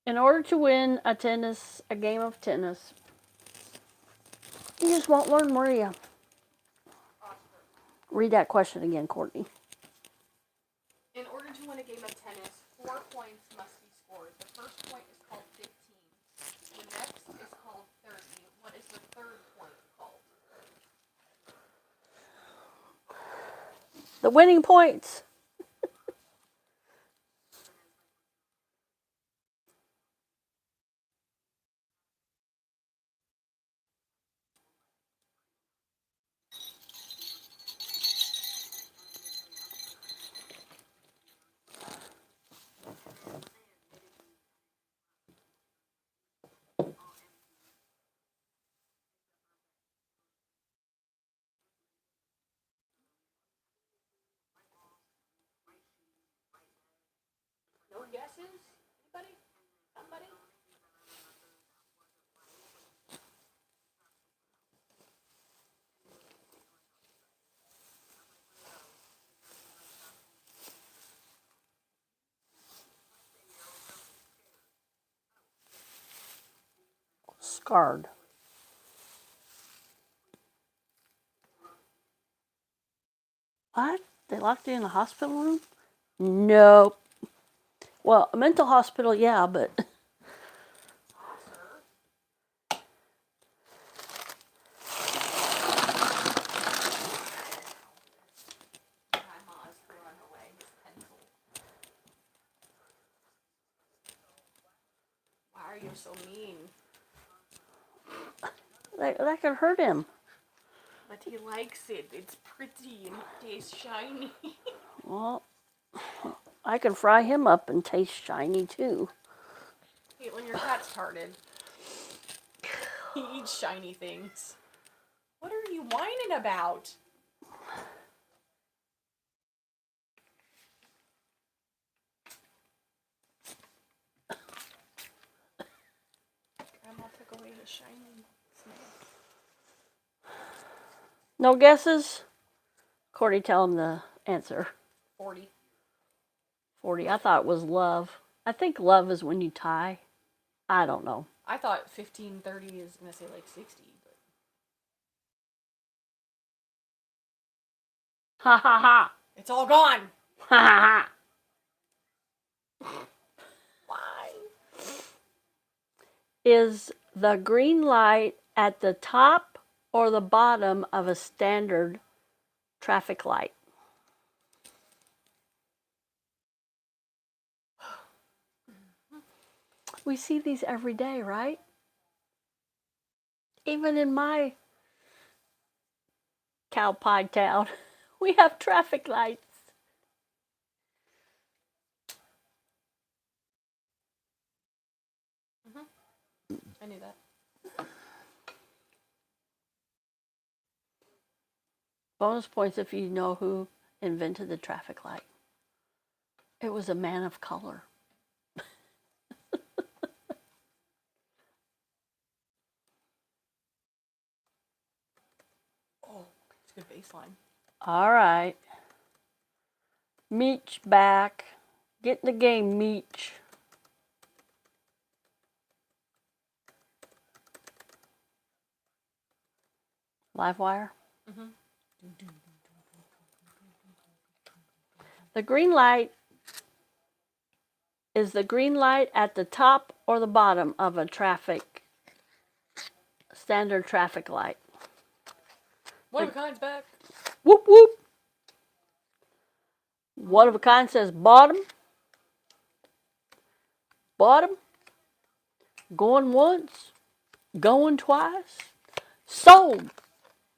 In order to win a game of tennis, you just won't learn, Maria. Read that question again, Courtney. In order to win a game of tennis, 4 points must be scored. The first point is called 15. The next is called 30. What is the third point called? The winning points. No guesses? Anybody? Somebody? Scarred. What? They locked you in a hospital room? Nope. Well, a mental hospital, yeah, but... Why are you so mean? That could hurt him. But he likes it. It's pretty and it tastes shiny. Well, I can fry him up and taste shiny too. Caitlin, your cat's retarded. He eats shiny things. What are you whining about? Grandma took away his shiny snail. No guesses? Cordy, tell him the answer. 40. 40. I thought it was love. I think love is when you tie. I don't know. I thought 1530 is going to say like 60. But... Ha ha ha. It's all gone. Ha ha ha. Why? Is the green light at the top or the bottom of a standard traffic light? We see these every day, right? Even in my cow pie town, we have traffic lights. I knew that. Bonus points if you know who invented the traffic light. It was a man of color. Oh, it's a good baseline. All right. Meech back. Get in the game, Meech. Livewire? Mm-hmm. The green light, is the green light at the top or the bottom of a standard traffic light? One of a kind's back. Whoop whoop. One of a kind says bottom. Bottom. Going once. Going twice. Sold.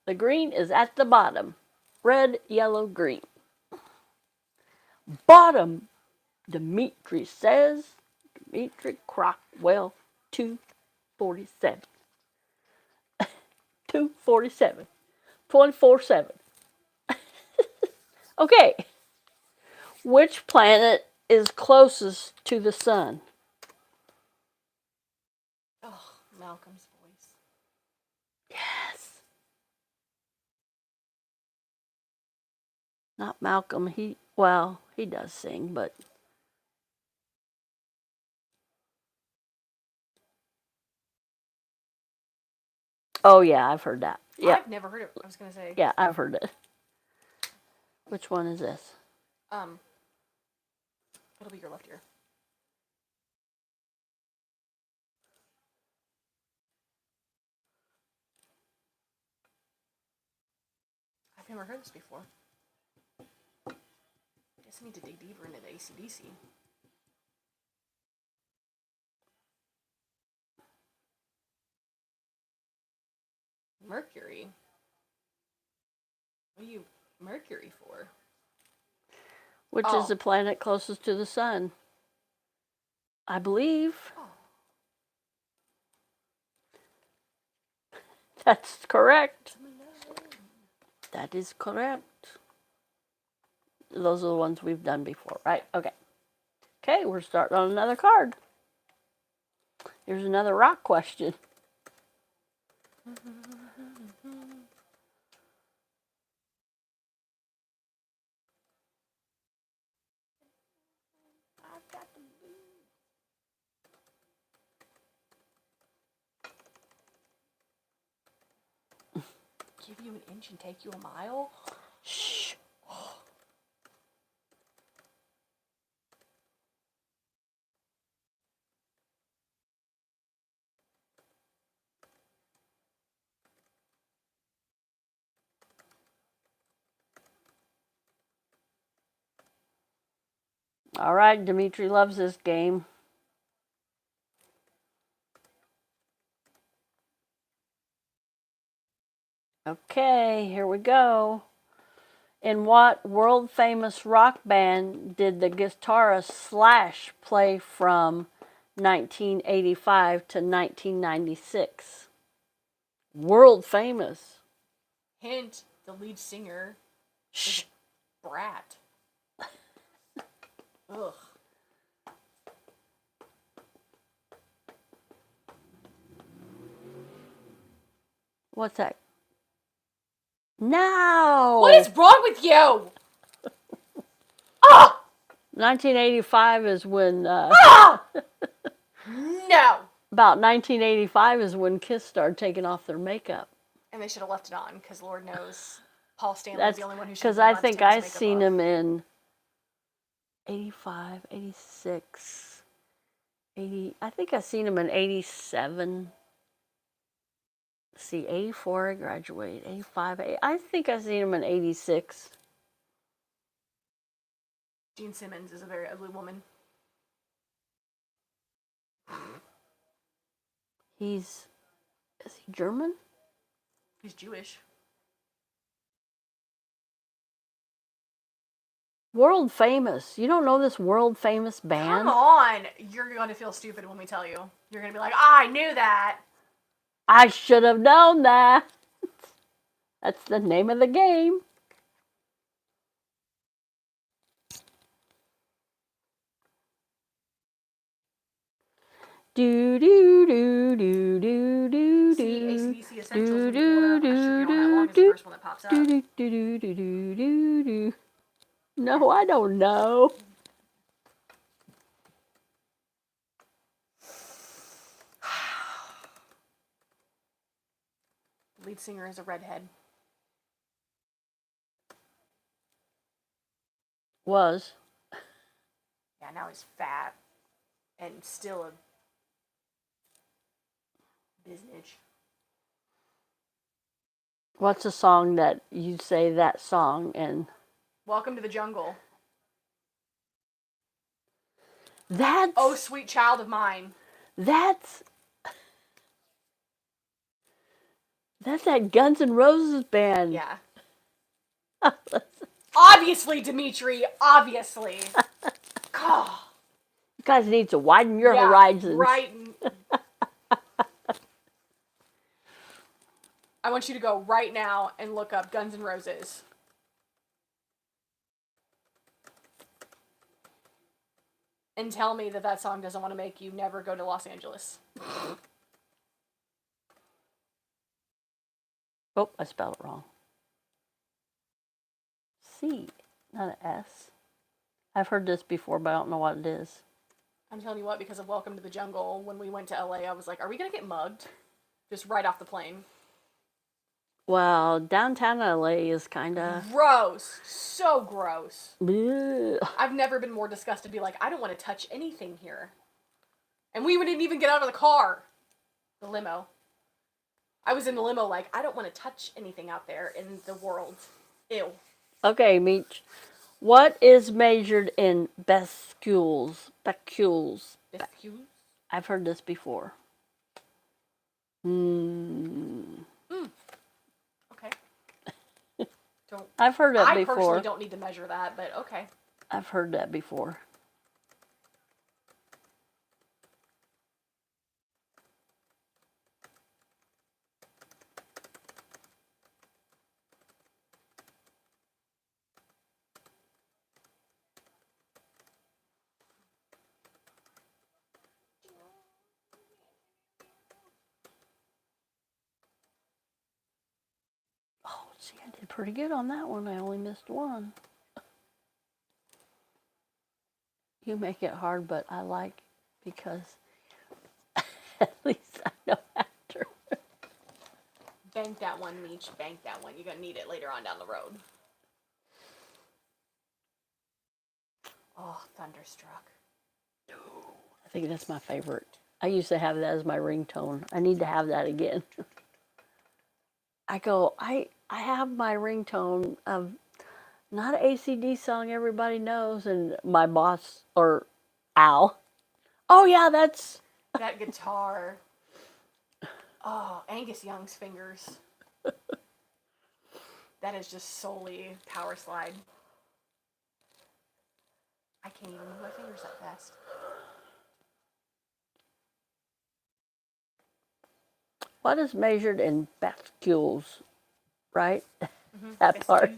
The green is at the bottom. Red, yellow, green. Bottom, Dimitri says. Dimitri Crockwell, 247. 247. 24/7. Okay. Which planet is closest to the sun? Oh, Malcolm's voice. Yes. Not Malcolm. He does sing, but oh yeah, I've heard that. Yeah. I've never heard it. I was gonna say. Yeah, I've heard it. Which one is this? It'll be your left ear. I've never heard this before. I guess I need to dig deeper into the AC/DC. Mercury? What are you Mercury for? Which is the planet closest to the sun? I believe. Oh. That's correct. That is correct. Those are the ones we've done before, right? Okay. Okay, we're starting on another card. Here's another rock question. Give you an inch and take you a mile? Shh. All right, Dimitri loves this game. Okay, here we go. In what world famous rock band did the guitarist Slash play from 1985 to 1996? World famous. Hint: the lead singer Shh. is Brat. Ugh. What's that? No! What is wrong with you? Ah! 1985 is when, Ah! No! about 1985 is when Kiss started taking off their makeup. And they should have left it on, because Lord knows Paul Stanley's That's the only one who should because have I allowed to think take his I makeup seen off. him in 85, 86, 80. I think I seen him in 87. See, 84 I graduated, 85. I think I seen him in 86. Gene Simmons is a very ugly woman. Is he German? He's Jewish. World famous. You don't know this world famous band? Come on! You're going to feel stupid when we tell you. You're going to be like, I knew that! I should have known that. That's the name of the game. Do do do do do do See, do AC/DC Essentials, do when you pull it up, I should be on that long as the first one that pops up. do do do do do do do. No, I don't know. The lead singer is a redhead. Was. Yeah, now he's fat. And still a business. What's a song that you say that song and Welcome to the Jungle. that's Oh, sweet child of mine. that's that Guns N' Roses band. Yeah. Obviously, Dimitri. Obviously. God. You guys need to widen your Yeah, horizons. right. I want you to go right now and look up Guns N' Roses. And tell me that that song doesn't want to make you never go to Los Angeles. Oh, I spelled it wrong. C, not an S. I've heard this before, but I don't know what it is. I'm telling you what, because of Welcome to the Jungle, when we went to LA, I was like, are we going to get mugged? Just right off the plane. Well, downtown LA is kind of Gross. So gross. bleh. I've never been more disgusted to be like, I don't want to touch anything here. And we didn't even get out of the car. The limo. I was in the limo like, I don't want to touch anything out there in the world. Ew. Okay, Meech. What is measured in becquerels? Becquerels. Excuse? I've heard this before. Okay. Don't. I've heard that I before. personally don't need to measure that, but okay. I've heard that before. Oh, see, I did pretty good on that one. I only missed one. You make it hard, but I like because at least I know after. Bank that one, Meech. Bank that one. You're going to need it later on down the road. Oh, Thunderstruck. I think that's my favorite. I used to have that as my ringtone. I need to have that again. I have my ringtone of not an ACD song everybody knows, and my boss, or Al, oh yeah, that's... That guitar. Oh, Angus Young's fingers. That is just solely power slide. I can't even move my fingers that fast. What is measured in bascules, right? Mm-hmm. That part.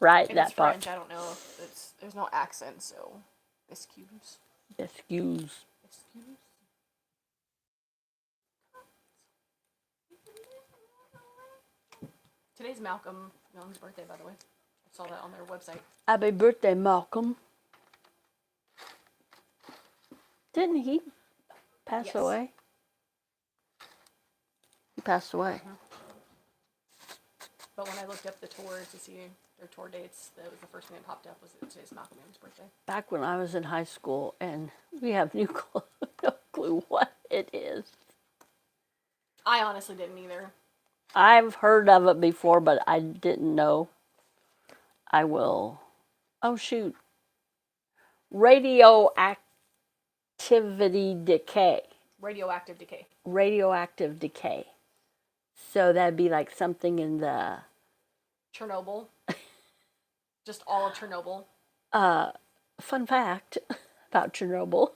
Right, If that it's part. French, I don't know. If there's no accent, so excuse. Bascules. Excuse. Today's Malcolm Young's birthday, by the way. I saw that on their website. Happy birthday, Malcolm. Didn't he pass Yes. away? He passed away. Mm-hmm. But when I looked up the tour to see their tour dates, that was the first thing that popped up was that today's Malcolm Young's birthday. Back when I was in high school, and we have no clue what it is. I honestly didn't either. I've heard of it before, but I didn't know. I will. Oh, shoot. Radioactivity decay. Radioactive decay. Radioactive decay. So that'd be like something in the... Chernobyl. Just all of Chernobyl. Fun fact about Chernobyl.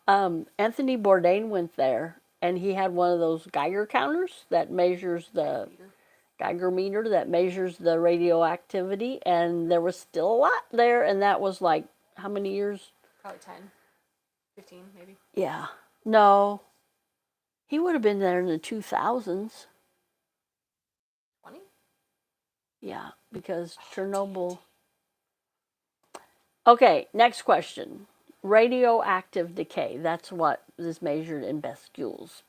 Anthony Bourdain went there, and he had one of those Geiger counters that measures the... Geiger meter that measures the radioactivity, and there was still a lot there, and that was like, how many years? Probably 10. 15, maybe. Yeah. No. He would have been there in the 2000s. 20? Yeah, because Chernobyl... Okay, next question. Radioactive decay. That's what is measured in bascules.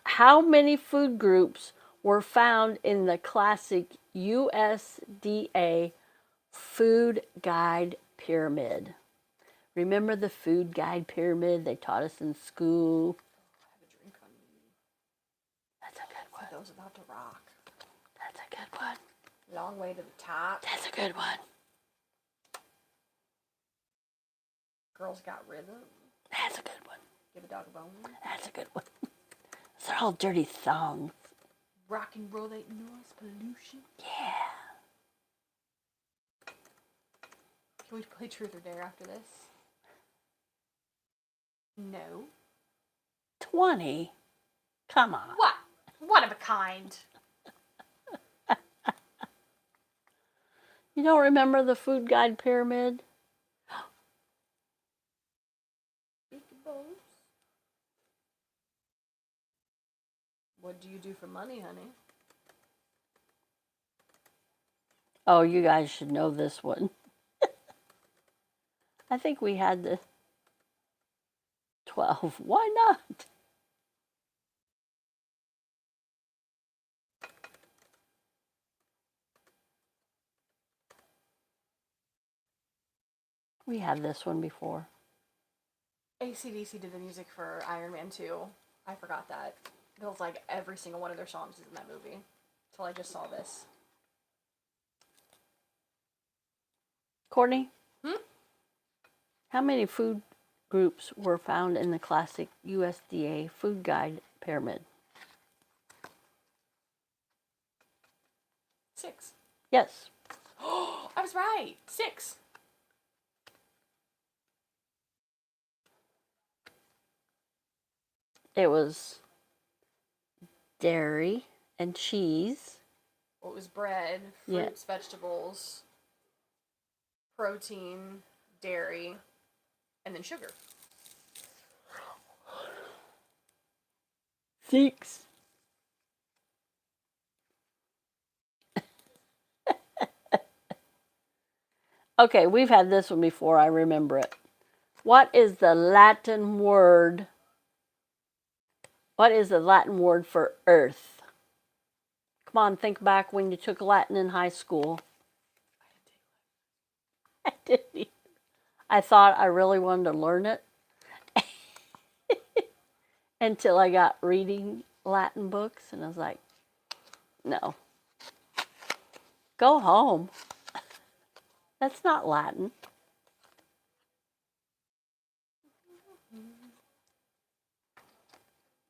How many food groups were found in the classic USDA food guide pyramid? Remember the food guide pyramid they taught us in school? I have a drink on me. That's a good one. For those about to rock. That's a good one. Long way to the top. That's a good one. Girls got rhythm. That's a good one. Give a dog a bone. That's a good one. They're all dirty songs. Rock and roll ain't noise pollution. Yeah. Can we play Truth or Dare after this? No. 20? Come on. What? One of a kind. You don't remember the food guide pyramid? What do you do for money, honey? Oh, you guys should know this one. I think we had the 12. Why not? We had this one before. AC/DC did the music for Iron Man 2. I forgot that. It feels like every single one of their songs is in that movie. Until I just saw this. Courtney? Hmm? How many food groups were found in the classic USDA food guide pyramid? 6. Yes. Oh, I was right. 6. It was dairy and cheese. Well, it was bread, fruits, vegetables, protein, dairy, and then sugar. 6. Okay, we've had this one before. I remember it. What is the Latin word? What is the Latin word for earth? Come on, think back when you took Latin in high school. I didn't either. I thought I really wanted to learn it until I got reading Latin books, and I was like, no. Go home. That's not Latin.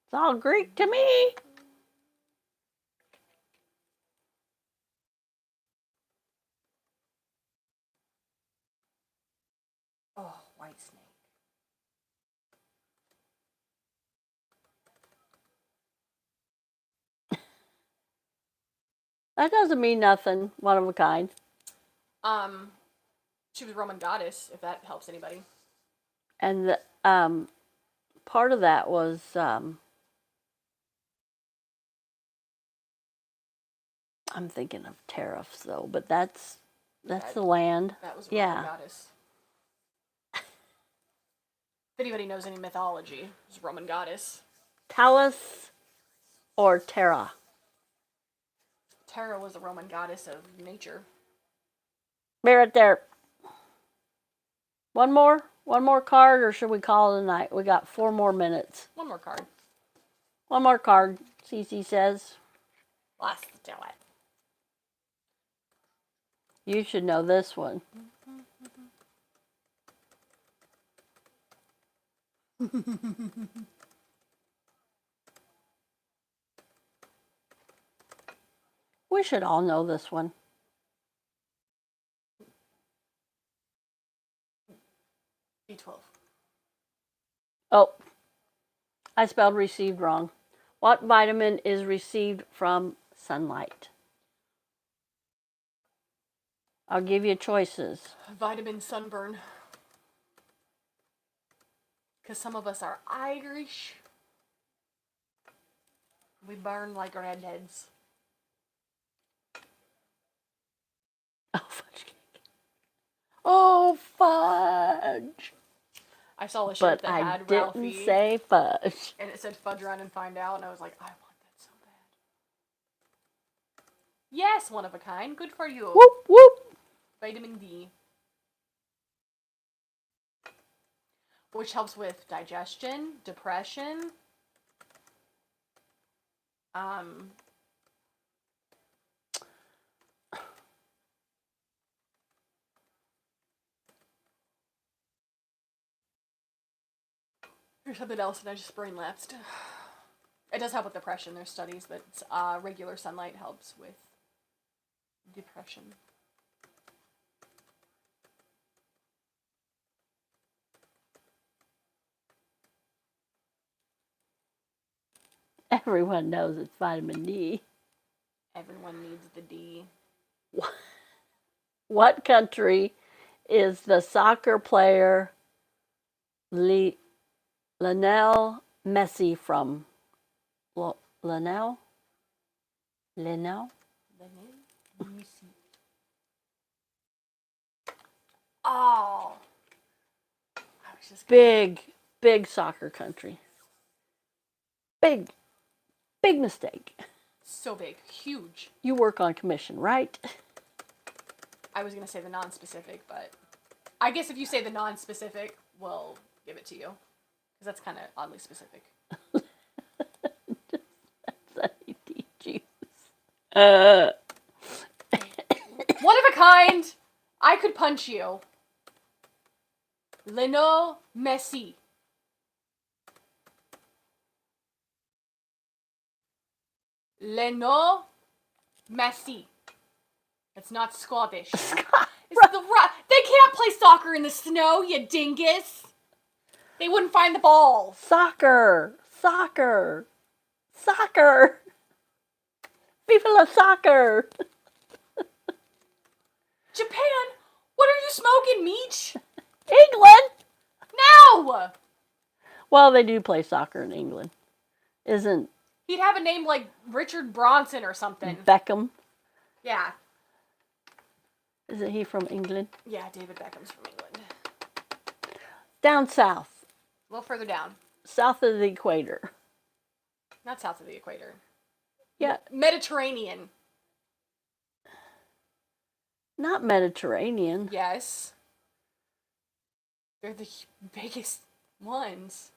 It's all Greek to me. white snake. That doesn't mean nothing. One of a kind. She was a Roman goddess, if that helps anybody. And the, part of that was I'm thinking of tariffs though, but that's the land. That was a Roman Yeah. goddess. If anybody knows any mythology, it's a Roman goddess. Talus or Terra. Terra was a Roman goddess of nature. Be right there. One more card, or should we call it a night? We got 4 more minutes. One more card. One more card, Cece says. Let's do it. You should know this one. We should all know this one. B12. Oh, I spelled received wrong. What vitamin is received from sunlight? I'll give you choices. Vitamin sunburn. Because some of us are Irish. We burn like redheads. Oh, fudge cake. Oh, fudge. I saw a shirt But that I had didn't Ralphie. say fudge. And it said fudge around and find out. And I was like, I want that so bad. Yes, one of a kind. Good for you. Whoop, whoop. Vitamin D. Which helps with digestion, depression. There's something else and I just brain lapsed. It does help with depression. There's studies that regular sunlight helps with depression. Everyone knows it's vitamin D. Everyone needs the D. What country is the soccer player Lionel Messi from? Lionel? Oh. I was just gonna... Big soccer country. Big mistake. So big. Huge. You work on commission, right? I was going to say the non-specific, but I guess if you say the non-specific, we'll give it to you. Because that's kind of oddly specific. Sunny D juice. One of a kind! I could punch you. Lionel Messi. Lionel Messi. It's not Scottish. It's they can't play soccer in the snow, you dingus. They wouldn't find the ball. Soccer. Viva la soccer. Japan? What are you smoking, Meech? England. No! Well, they do play soccer in England. Isn't He'd have a name like Richard Bronson or something. Beckham? Yeah. Isn't he from England? Yeah, David Beckham's from England. Down south. A little further down. South of the equator. Not south of the equator. Yeah. Mediterranean. Not Mediterranean. Yes. They're the biggest ones.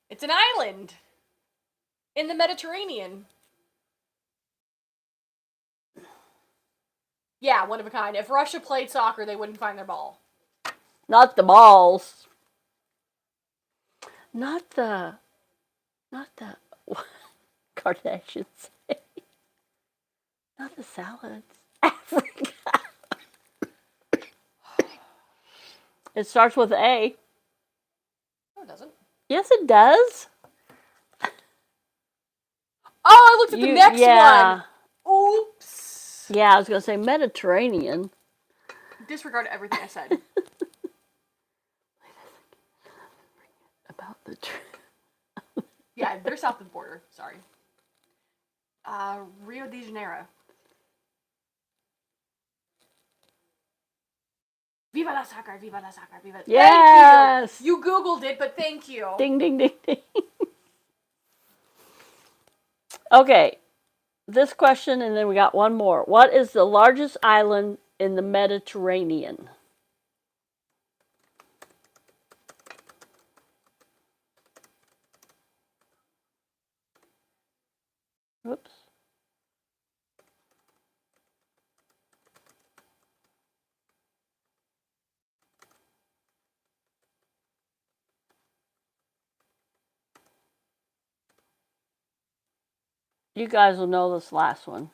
It's an island in the Mediterranean. Yeah, one of a kind. If Russia played soccer, they wouldn't find their ball. Not the balls. Not the Kardashians. Not the salads. Africa. It starts with A. No, it doesn't. Yes, it does. Oh, I looked at the next yeah. one. Oops. Yeah, I was going to say Mediterranean. Disregard everything I said. About the Yeah, they're south of the border. Sorry. Rio de Janeiro. Viva la soccer, viva la soccer, viva. Yes. Thank you. You Googled it, but thank you. Ding, ding, ding, ding. Okay. This question, and then we got one more. What is the largest island in the Mediterranean? Whoops. You guys will know this last one.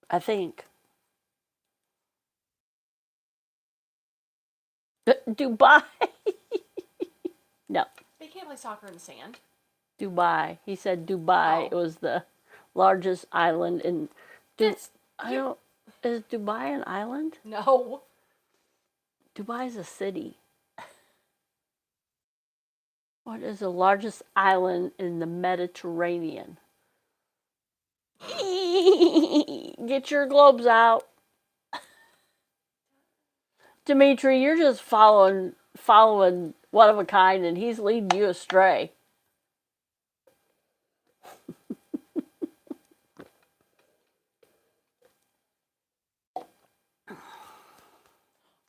I think. Dubai. No. They can't play soccer in the sand. Dubai. He said Dubai. It was the largest island in. I don't. Is Dubai an island? No. Dubai's a city. What is the largest island in the Mediterranean? Get your globes out. Dimitri, you're just following one of a kind, and he's leading you astray.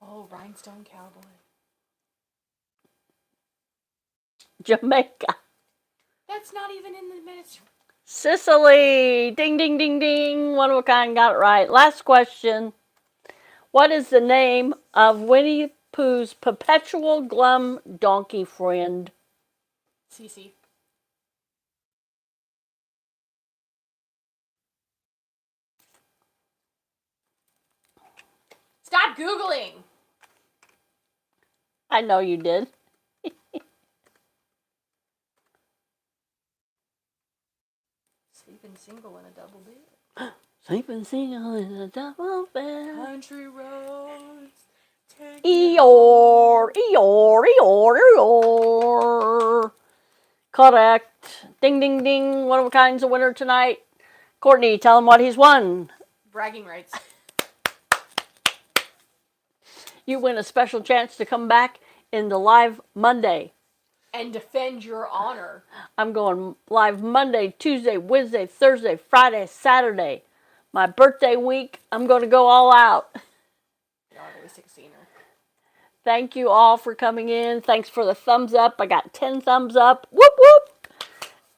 Oh, Rhinestone Cowboy. Jamaica. That's not even in the Mediterranean. Sicily. Ding, ding, ding, ding. One of a kind got it right. Last question. What is the name of Winnie Pooh's perpetual glum donkey friend? Cece. Stop Googling! I know you did. Sleeping single in a double bed. Sleeping single in a double bed. Country roads. Eeyore, Eeyore, Eeyore, Eeyore. Correct. Ding, ding, ding. One of a kind's a winner tonight. Courtney, tell him what he's won. Bragging rights. You win a special chance to come back in the live Monday. And defend your honor. I'm going live Monday, Tuesday, Wednesday, Thursday, Friday, Saturday. My birthday week, I'm going to go all out. You're always 16er. Thank you all for coming in. Thanks for the thumbs up. I got 10 thumbs up. Whoop, whoop.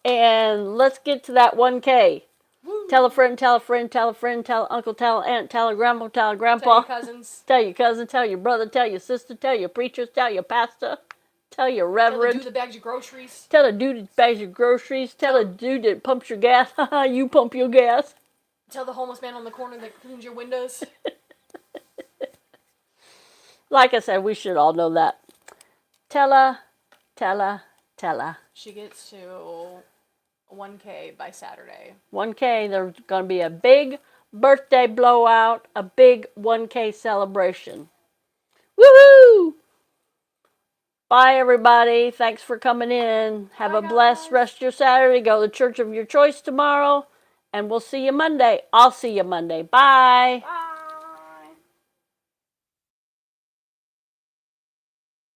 And let's get to that 1K. Woo. Tell a friend, tell a friend, tell a friend, tell uncle, tell aunt, tell a grandma, tell a grandpa. Tell your cousins. Tell your cousin, tell your brother, tell your sister, tell your preachers, tell your pastor, tell your reverend. Tell the dude that bags your groceries. Tell the dude that bags your groceries. Tell the dude that pumps your gas. You pump your gas. Tell the homeless man on the corner that cleans your windows. Like I said, we should all know that. Tella. She gets to 1K by Saturday. 1K, there's going to be a big birthday blowout, a big 1K celebration. Woohoo! Bye, everybody. Thanks for coming in. Have a blessed rest of your Saturday. Go to the church of your choice tomorrow, and we'll see you Monday. I'll see you Monday. Bye. Bye.